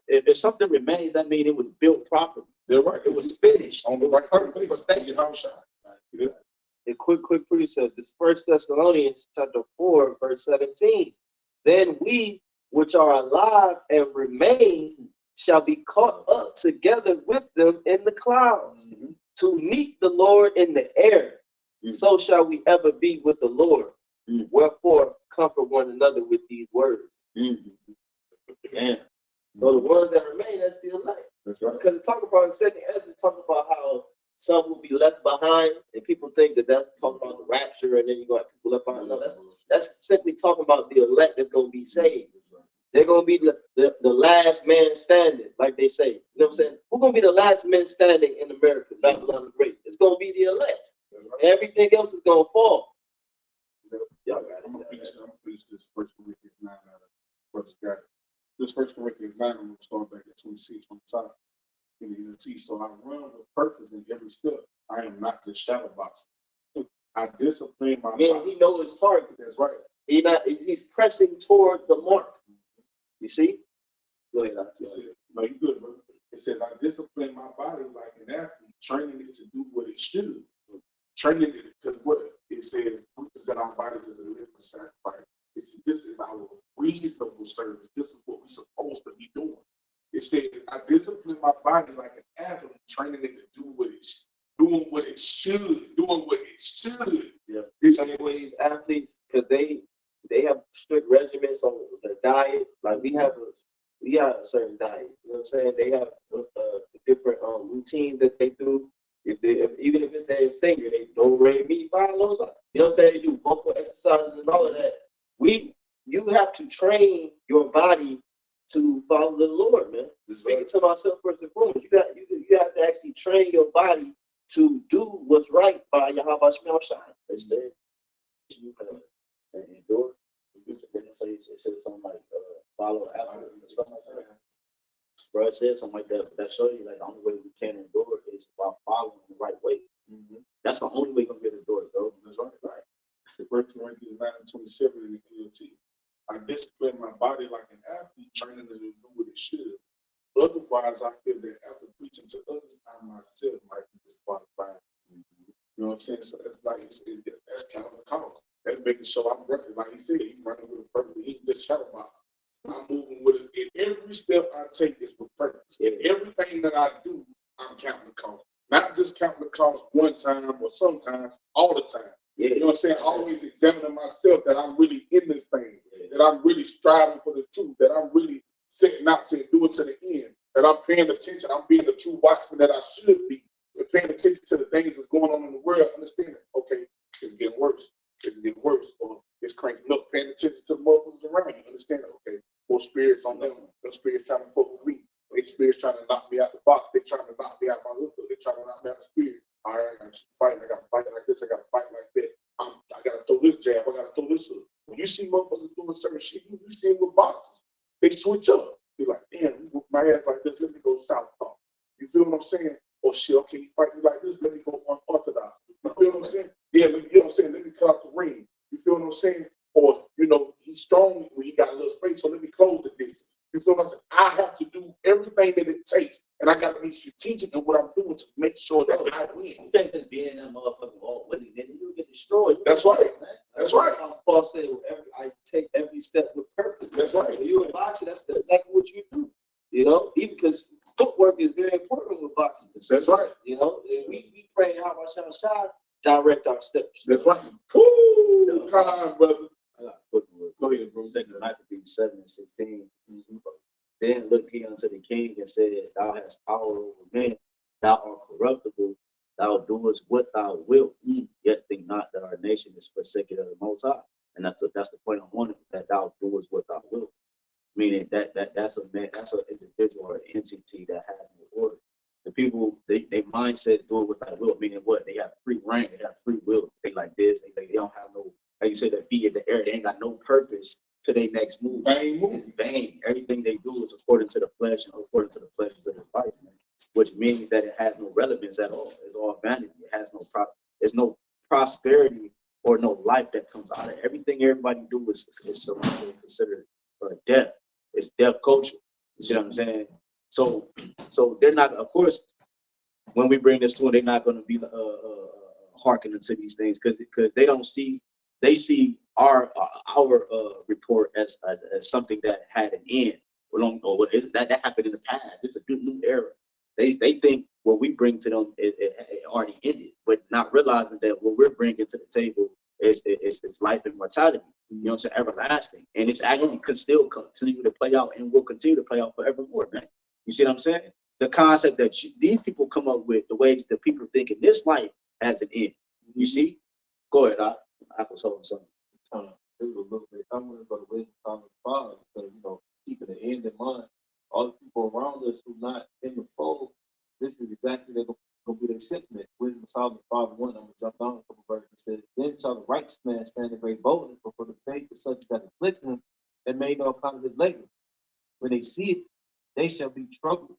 if something remains, that means it was built properly. They're right. It was finished. On the right place. Perfect. A quick precept. This 1 Thessalonians chapter 4, verse 17. Then we which are alive and remain shall be caught up together with them in the clouds to meet the Lord in the air. So shall we ever be with the Lord. Wherefore comfort one another with these words. Yeah. So the ones that remain, that's the elect. That's right. Because it talk about in 2nd Ezra, talk about how some will be left behind, and people think that that's talking about the rapture, and then you got people left behind. No, that's simply talking about the elect that's going to be saved. They're going to be the last man standing, like they say. You know what I'm saying? Who's going to be the last man standing in America, Babylon the Great? It's going to be the elect. Everything else is going to fall. Y'all got it. I'm going to finish this 1 Corinthians 9. Brother's got it. This 1 Corinthians 9, I'm going to start back at 26 on the top. In the NLT. So I run with purpose in every step. I am not just shadow boxing. I discipline my body. He knows his target. That's right. He's pressing toward the mark. You see? Go ahead. No, you good, bro. It says I discipline my body like an athlete, training it to do what it should. Training it because what it says, we present our bodies as a living sacrifice. This is our reasonable service. This is what we're supposed to be doing. It says, I discipline my body like an athlete, training it to do what it should. Yeah. Same way these athletes, because they have strict regimens on their diet. Like we have a certain diet. You know what I'm saying? They have different routines that they do. Even if it's their a singer, they do re mi fa lo sa. You know what I'm saying? They do vocal exercises and all of that. You have to train your body to follow the Lord, man. Speaking to myself first and foremost, you have to actually train your body to do what's right by YAHWASHI. They said you can endure. It said something like follow after or something like that. Bro, it said something like that. But that shows you like the only way we can endure is by following the right way. That's the only way you're gonna get endured, bro. That's right. The First Corinthians 9:27 in the NLT. I discipline my body like an athlete, training it to do what it should. Otherwise, I feel that after preaching to others, I myself might be disqualified. You know what I'm saying? So that's like that's kind of the cause. That's making sure I'm running. Like he said, he's running with a purpose. He ain't just shadow box. I'm moving with it. And every step I take is with purpose. Everything that I do, I'm counting the cost. Not just counting the cost one time or sometimes, all the time. You know what I'm saying? Always examining myself that I'm really in this thing, that I'm really striving for the truth, that I'm really setting out to do it to the end, that I'm paying attention, I'm being the true watchman that I should be, paying attention to the things that's going on in the world, understanding, okay, it's getting worse, or it's cranking up, paying attention to the motherfuckers around you, understanding, okay, more spirits on them, the spirits trying to fuck with me, they spirits trying to knock me out the box, they trying to knock me out my hook, they trying to knock me out the spirit. All right, I got to fight. I got to fight like this. I got to fight like that. I got to throw this jab. I got to throw this up. When you see motherfuckers doing certain shit, you see them with boxes. They switch up. You're like, damn, you whip my ass like this. Let me go southpaw. You feel what I'm saying? Or shit, okay, you fight me like this. Let me go unorthodox. You feel what I'm saying? Yeah, you know what I'm saying? Let me cut out the ring. You feel what I'm saying? Or, you know, he's strong when he got a little space, so let me close the distance. You feel what I'm saying? I have to do everything that it takes, and I got to be strategic in what I'm doing to make sure that I win. You can't just be in that motherfucking wall with it, then you get destroyed. That's right. That's right. Paul said, I take every step with purpose. That's right. When you're in boxing, that's exactly what you do. You know, even because footwork is very important with boxing. That's right. You know, and we pray how much shot direct our steps. That's right. Cool. Come on, brother. Go ahead, bro. 2 Maccabees 7:16. Then looked he unto the king and said, Thou hast power over men, thou art corruptible, thou doest what thou wilt, yet think not that our nation is forsaken of the Most High. And that's the point I wanted, that thou doest what thou wilt. Meaning that's a man, that's an individual or an entity that has no order. The people, they mindset doing what they will, meaning what? They have free reign, they have free will. They like this, they don't have no, like you said, that feet in the air, they ain't got no purpose to their next move. It's vain. Everything they do is according to the flesh and according to the pleasures of his life, which means that it has no relevance at all. It's all vanity. It has no there's no prosperity or no life that comes out of it. Everything everybody do is considered death. It's death culture. You see what I'm saying? So they're not, of course, when we bring this to them, they're not going to be hearkening to these things because they don't see, they see our report as something that had an end. That happened in the past. It's a good new era. They think what we bring to them it already ended, but not realizing that what we're bringing to the table is life and mortality. You know what I'm saying? Everlasting, and it's actually could still continue to play out and will continue to play out forevermore, man. You see what I'm saying? The concept that these people come up with, the ways that people think in this life has an end. You see? Go ahead, I was holding something. A little bit. I'm going to go to wisdom, time, and father, because keeping the end in mind. All the people around us who not in the fold, this is exactly going to be their sentiment. Wisdom, Solomon 5:1. I'm going to jump down a couple verses. It says, Then shall the righteous man stand in great boldness before the faith of such that afflict him and made no account of his labor. When they see it, they shall be troubled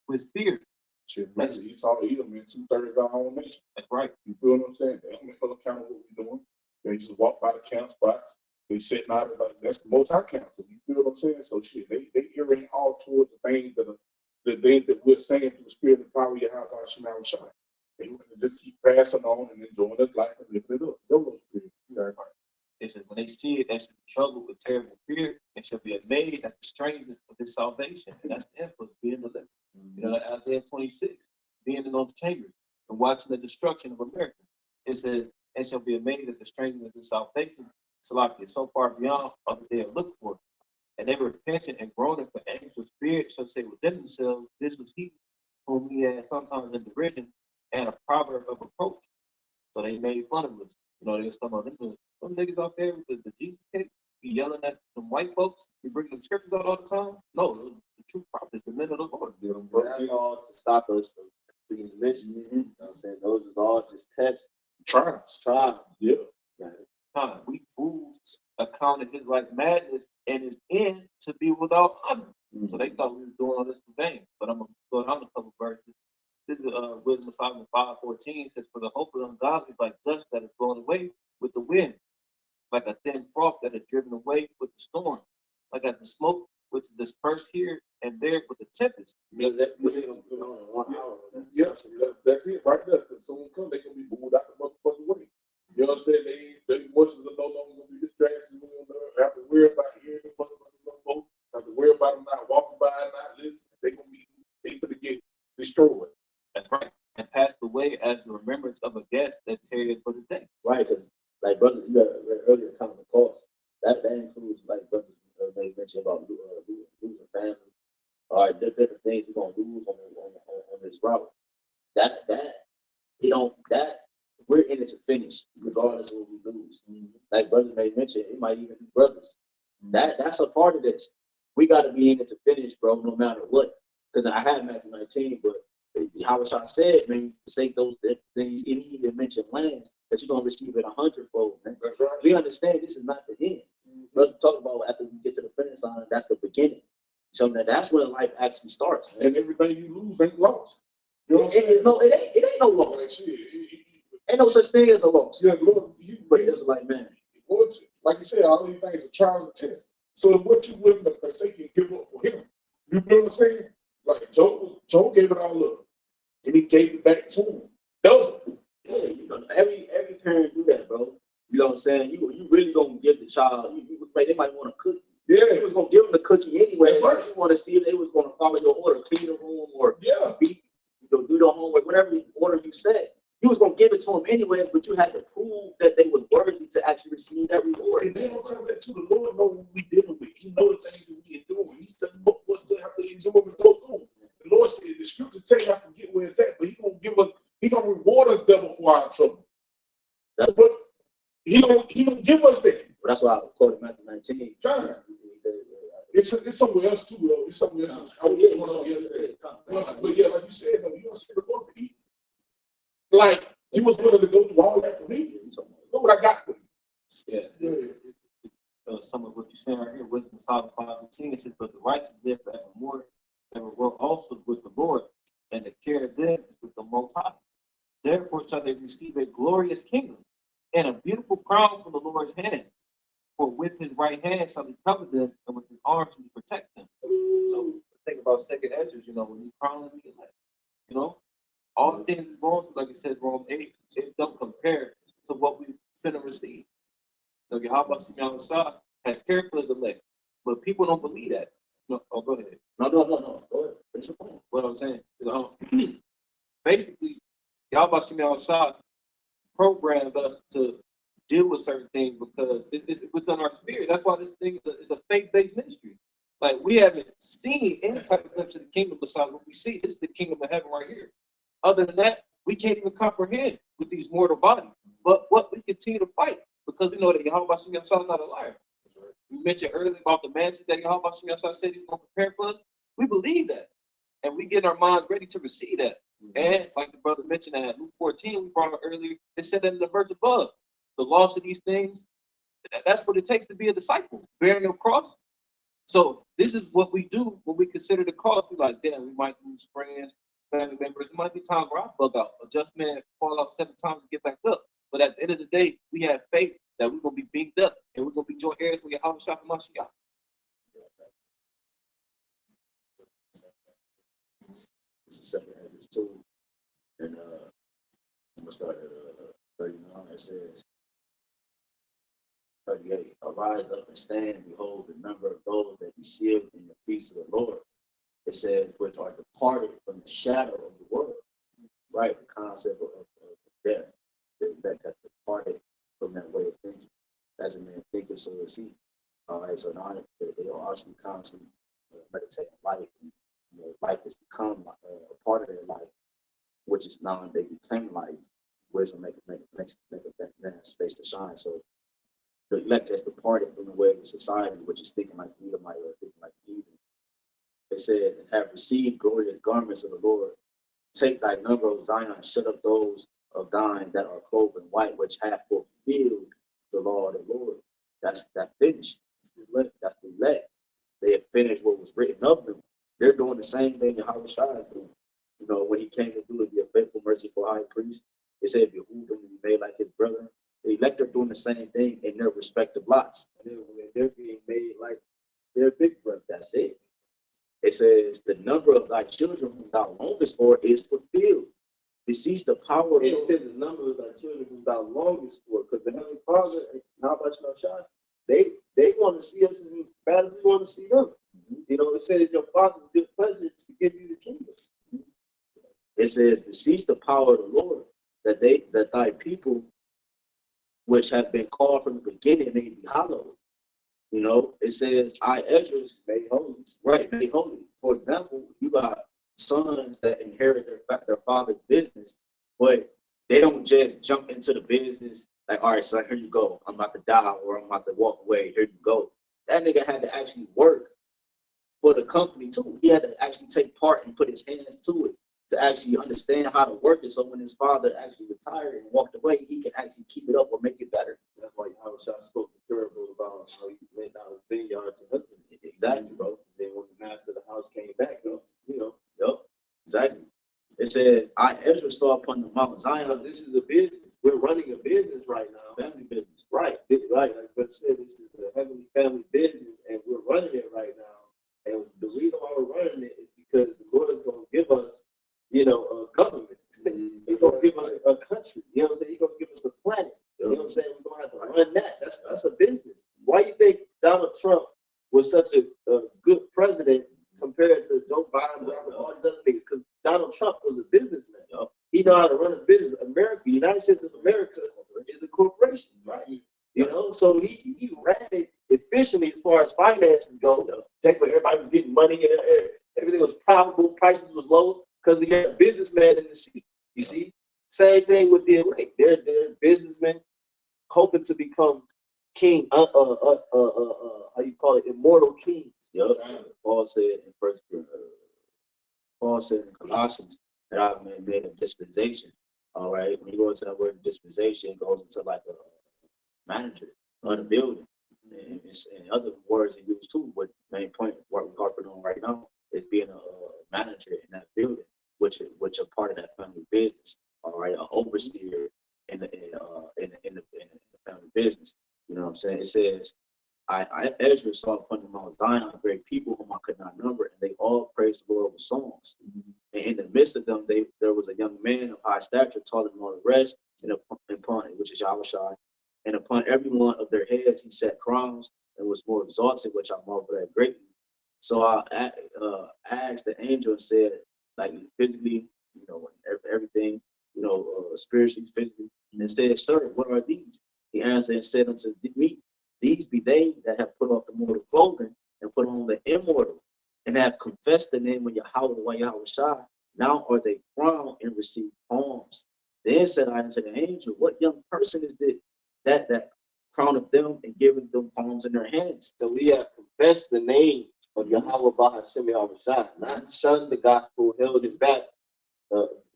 with fear. Shit, man, you saw Edom in 2/3 of our own nation. That's right. You feel what I'm saying? They don't make no account of what we're doing. They just walk by the camp spots. They sitting out like that's the most high council. You feel what I'm saying? So shit, they hearing all towards the things that we're saying through the spirit and power of YAHWASHI. They just keep passing on and enjoying this life and living it up. Those spirits. It says, when they see it, they shall be troubled with terrible fear and shall be amazed at the strangeness of this salvation. And that's the influence being delivered. Isaiah 26, being in those chambers and watching the destruction of America. It says, and shall be amazed at the strangeness of this salvation. Salakia, so far beyond other they have looked for. And they were repentant and groaning for anxious spirits shall say within themselves, this was he whom he had sometimes in derision and a proverb of approach. So they made fun of us. You know, they was talking about them niggas out there with the Jesus cake, be yelling at some white folks, be bringing the scriptures out all the time. No, those are the true prophets, the men of the Lord. But that's all to stop us from being mentioned. You know what I'm saying? Those is all just tests, Trials. trials. Yeah. Time. We fools accounted his like madness and his end to be without honor. So they thought we were doing all this in vain. But I'm gonna go down a couple verses. This is Wisdom of Solomon 5:14 says, "For the hope of the ungodly is like dust that is blown away with the wind, like a thin froth that is driven away with the storm, like at the smoke which is dispersed here and there with the tempest." Because that we ain't gonna put on in 1 hour. Yeah, that's it right there. Because soon come, they gonna be moved out the motherfucking way. You know what I'm saying? They voices are no longer gonna be distractions. We don't have to worry about hearing the motherfuckers no more. Have to worry about them not walking by and not listening. They gonna get destroyed. That's right. And passed away as the remembrance of a guest that tarried for the day. Right, because like brothers, you got read earlier counting the cost. That includes like brothers they mentioned about losing family. All right, different things you're gonna lose on this route. That you know that we're in it to finish, regardless of what we lose. Like brothers may mention, it might even be brothers. That's a part of this. We got to be in it to finish, bro, no matter what. Because I had Matthew 19, but YAHWASHI said, man, forsake those things, and he even mentioned lands that you're gonna receive it 100-fold, man. That's right. We understand this is not the end. Brother talk about after we get to the finish line, that's the beginning. So that's when life actually starts. And everything you lose ain't lost. You know what I'm saying? It ain't no Like, loss. shit, Ain't no such thing as a loss. yeah, Lord, But it's like, man, like you said, all these things are trials and tests. So what you willing to forsake and give up for him? You feel what I'm saying? Like Job gave it all up, and he gave it back to him. Double. yeah, you know, every parent do that, bro. You know what I'm saying? You really gonna give the child. They might want a cookie. Yeah, You was gonna give them the cookie anyway. That's right. You want to see if they was gonna follow your order, clean the room, or yeah. do the homework, whatever order you said. You was gonna give it to them anyways, but you had to prove that they was worthy to actually receive that reward. And then on top of that too, the Lord know what we dealing with. He know the things that we are doing. He said what's to have to endure and go through. The Lord said the scriptures tell you how to get where it's at, but he gonna reward us double for our trouble. That's But he don't give us that. But that's why I quoted Matthew 19. John. It's somewhere else too, though. It's somewhere else. I was going on yesterday. But yeah, like you said, though, you don't see the Lord for eating. Like he was willing to go through all that for me. Look what I got for you. Yeah. Some of what you're saying right here, Wisdom of Solomon 5:18, it says, "But the righteous live forevermore, evermore also with the Lord, and the care of them is with the Most High. Therefore shall they receive a glorious kingdom, and a beautiful crown from the Lord's hand. For with his right hand shall he cover them, and with his arm shall he protect them." So think about second Ezra, you know, when you crown them, you know, all the things we're going through, like it says, Rome 8, it don't compare to what we finna receive. So YAHWASHI has cared for his elect, but people don't believe that. No, oh, go ahead. No. Go ahead. Finish your point. What I'm saying is, basically, YAHWASHI programmed us to deal with certain things because it's within our spirit. That's why this thing is a faith-based ministry. Like, we haven't seen any type of glimpse of the kingdom besides what we see. This is the kingdom of heaven right here. Other than that, we can't even comprehend with these mortal bodies. But what we continue to fight, because we know that YAHWASHI is not a liar. We mentioned earlier about the mansion that YAHWASHI said he's going to prepare for us. We believe that. And we get our minds ready to receive that. And like the brother mentioned at Luke 14, we brought up earlier, it said that in the verse above, the loss of these things, that's what it takes to be a disciple, bearing your cross. So this is what we do when we consider the cost. We're like, damn, we might lose friends, family members. It might be time where I bug out. A just man fall out 7 times to get back up. But at the end of the day, we have faith that we're going to be beamed up and we're going to be joint heirs with YAHWASHI and Mashiach. This is second Ezra 2. And I'm gonna start at 39. It says 38. Arise up and stand, behold the number of those that be sealed in the feast of the Lord. It says, which are departed from the shadow of the world. Right, the concept of death. That departed from that way of thinking. As a man thinketh, so is he. All right, so now they are also constantly meditating life. And, you know, life has become a part of their life, which is now they became life. Wisdom make it make a man's face to shine. So the elect has departed from the ways of society, which is thinking like Edomite or thinking like heathen. It said, have received glorious garments of the Lord. Take thy number, O Zion, shut up those of thine that are clothed in white, which have fulfilled the law of the Lord. That's finished. That's the elect. They have finished what was written of them. They're doing the same thing Yahawah is doing. You know, when he came to do it, be a faithful, merciful high priest, it said, behoove him to be made like his brethren. The elect are doing the same thing in their respective lots. And they're being made like their big brother. That's it. It says, the number of thy children whom thou longest for is fulfilled. Beseech the power of It said the number of thy children whom thou longest for, because the Heavenly Father, not much no shot, they want to see us as bad as we want to see them. You know, it said it's your Father's good pleasure to give you the kingdom. It says, beseech the power of the Lord, that thy people, which have been called from the beginning, may be hallowed. You know, it says, I, Ezra, made holy. Right, made holy. For example, you got sons that inherit their father's business, but they don't just jump into the business like, all right, son, here you go. I'm about to die or I'm about to walk away. Here you go. That nigga had to actually work for the company too. He had to actually take part and put his hands to it to actually understand how to work it. So when his father actually retired and walked away, he can actually keep it up or make it better. That's why Yahawashi spoke the parable about how he went down his vineyard to husband. Exactly, bro. Then when the master of the house came back, you know. Yep, exactly. It says, I, Ezra, saw upon the Mount Zion. This is a business. We're running a business right now. Family business. Right. Like but said, this is the heavenly family business, and we're running it right now. And the reason why we're running it is because the Lord is going to give us, you know, a government. He's going to give us a country. You know what I'm saying? He's going to give us a planet. You know what I'm saying? We're going to have to run that. That's a business. Why you think Donald Trump was such a good president compared to Joe Biden, all these other things? Because Donald Trump was a businessman. He know how to run a business. America, United States of America, is a corporation, right? You know, so he ran it efficiently as far as finances go. Take where everybody was getting money and everything was profitable, prices was low because he had a businessman in the seat. You see, same thing with the elect. They're businessmen hoping to become king. How you call it? Immortal kings. Yep. Paul said in Colossians that I've made a dispensation. All right. When you go into that word dispensation, it goes into like a manager of the building. And other words he used too, but main point what we're harping on right now is being a manager in that building, which are part of that family business. All right, an overseer in the family business. You know what I'm saying? It says, I Ezra saw upon the Mount Zion great people whom I could not number, and they all praised the Lord with songs. And in the midst of them, there was a young man of high stature, taller than all the rest, and upon which is Yahawashi. And upon every one of their heads he set crowns, and was more exalted, which I marveled at greatly. So I asked the angel and said, like physically, you know, everything, you know, spiritually, physically, and said, sir, what are these? He answered and said unto me, these be they that have put off the mortal clothing and put on the immortal, and have confessed the name of YAHAWAH. Now are they crowned and receive palms. Then said I unto the angel, what young person is this that crowneth them and giveth them palms in their hands? So we have confessed the name of Yahawah BAHASHAM YAHWASHI, not shunned the gospel, held it back,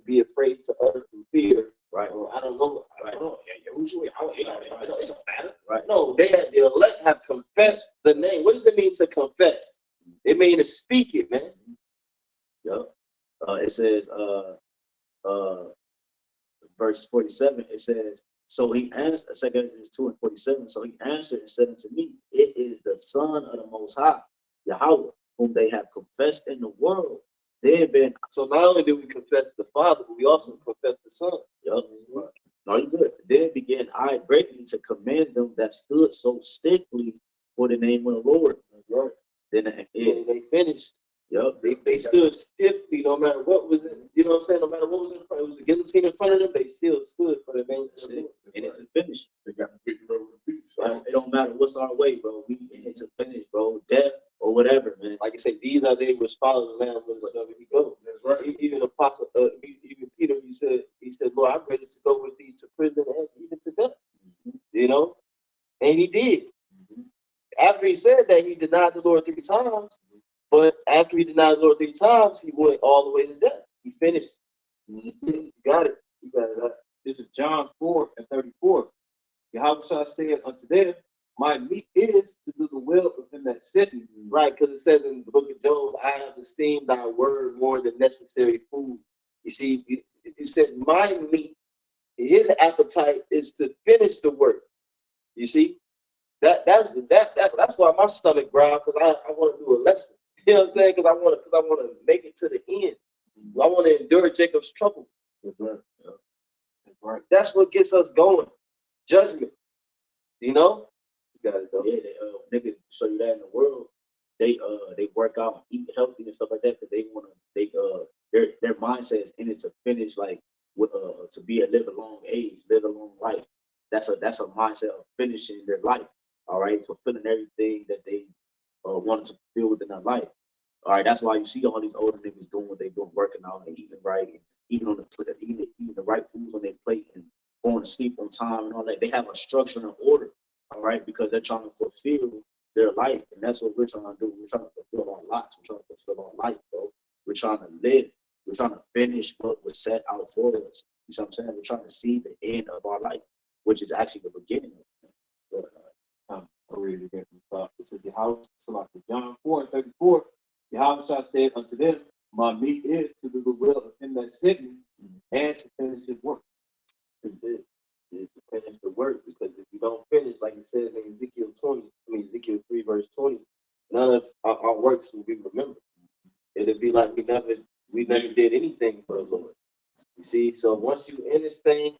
be afraid to utter through fear. Right. Well, I don't know. I don't know. It don't matter. Right. No, the elect have confessed the name. What does it mean to confess? It means to speak it, man. Yep. It says, verse 47, it says, so he answered, 2 Corinthians 2:47, so he answered and said unto me, it is the Son of the Most High, Yahawah, whom they have confessed in the world. So not only did we confess the Father, but we also confess the Son. Yep. No, you good. Then began I greatly to commend them that stood so stiffly for the name of the Lord. Right. Then they finished. Yep. They stood stiffly, no matter what was in, you know what I'm saying? No matter what was in front, it was a guillotine in front of them, they still stood for the name of the Lord. And it's a finish. They got the victory over the beast. Right? It don't matter what's our way, bro. We it's a finish, bro. Death or whatever, man. Like I say, these are they which follow the Lamb whithersoever he goes. That's right. Even Apostle, even Peter he said, Lord, I'm ready to go with thee to prison and even to death. You know? And he did. After he said that, he denied the Lord 3 times. But after he denied the Lord 3 times, he went all the way to death. He finished. You got it. You got it. This is John 4:34. Yahawashi said unto them, my meat is to do the will of him that sent me. Right, because it says in the book of Job, I have esteemed thy word more than necessary food. You see, he said, my meat, his appetite is to finish the work. You see, that's why my stomach growls, because I want to do a lesson. You know what I'm saying? Because I want to make it to the end. I want to endure Jacob's trouble. That's right. That's right. That's what gets us going. Judgment. You know? You got it though. Yeah, niggas show you that in the world. They work out, eat healthy and stuff like that, because their mindset is in it to finish, like with to live a long age, live a long life. That's a mindset of finishing their life. All right, fulfilling everything that they wanted to fulfill within their life. All right, that's why you see all these older niggas doing what they doing, working out and eating right, and eating the right foods on their plate, and going to sleep on time and all that. They have a structure and an order. All right, because they're trying to fulfill their life, and that's what we're trying to do. We're trying to fulfill our lives. We're trying to fulfill our life, bro. We're trying to live. We're trying to finish what was set out for us. You know what I'm saying? We're trying to see the end of our life, which is actually the beginning of it. I'll read it again from the top. It says, John 4:34. Yahawashi said unto them, my meat is to do the will of him that sent me, and to finish his work. It's it. Is to finish the work, because if you don't finish, like it says in Ezekiel 3 verse 20, none of our works will be remembered. It'll be like we never did anything for the Lord. You see, so once you in this thing,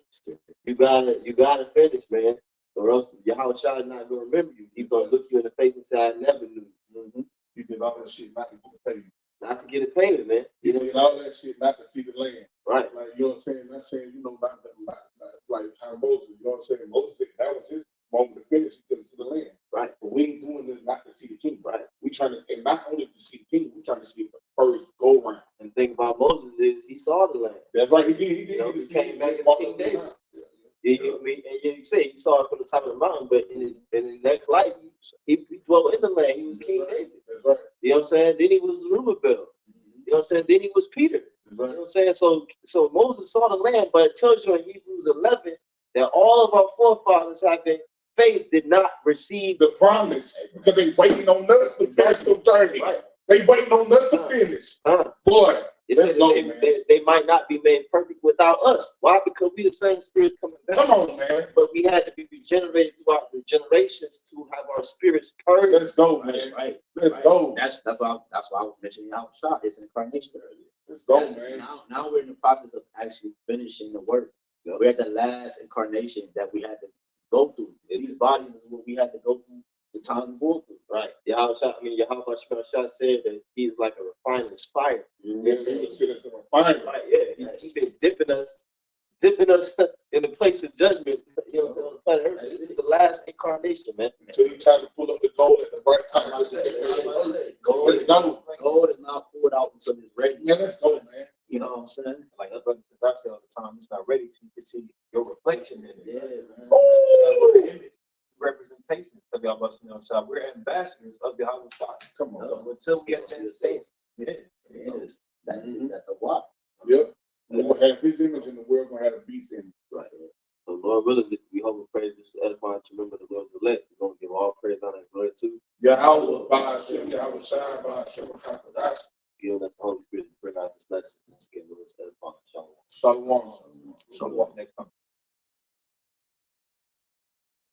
you gotta finish, man, or else Yahawashi is not gonna remember you. He's gonna look you in the face and say, I never knew you. You did all that shit not to get the payment. Not to get a payment, man. You did all that shit not to see the land. Right. Like, you know what I'm saying? Not saying, not like how Moses, you know what I'm saying? Moses, that was his moment to finish, he couldn't see the land. Right. But we ain't doing this not to see the king. Right. We trying to, and not only to see the king, we trying to see the first go round. And the thing about Moses is he saw the land. That's right, he did. You know, He he came back as King David. You say he saw it from the top of the mountain, but in his next life, he dwelt in the land. He was King David. That's right. You know what I'm saying? Then he was Zerubbabel. You know what I'm saying? Then he was Peter. You know what I'm saying? So Moses saw the land, but it tells you in Hebrews 11 that all of our forefathers having faith did not receive The promise, because they waiting on us to finish the journey. Right. They waiting on us to finish. Boy, It let's said go, that man. they might not be made perfect without us. Why? Because we the same spirits coming back. Come on, man. But we had to be regenerated throughout the generations to have our spirits purged. Let's go, man. Right. Let's go. That's why I was mentioning Yahawashi, his incarnation earlier. Let's go, man. Now we're in the process of actually finishing the work. We're at the last incarnation that we had to go through. These bodies is what we had to go through the time we go through. Right. Yahawashi said that he's like a refiner's fire. Yes, he was sitting in a fire. Right, yeah. He's been dipping us in the place of judgment. You know what I'm saying? On the planet Earth. This is the last incarnation, man. So he tried to pull up the gold at the right time. Let's go. Gold is not poured out until it's ready. Man, let's go, man. You know what I'm saying? Like I say all the time, it's not ready till you can see your reflection in it. Yeah, man. Ooh. Image, representation of Yahawashi. We're ambassadors of Yahawashi. Come on. So until we get that state, It is. That's the what. Yep. We're gonna have his image in the world, gonna have a beast in it. Right. So Lord willing, we hope and pray this to edify to remember the Lord's elect. We're gonna give all praise, honor, and glory to Yahawah, BAHASHAM, YAHAWASHI, BAHASHAM, HAQADASH. you. That's the Holy Spirit to bring out this lesson. Let's get Lord's edifying. Shalom. Shalom. so next time.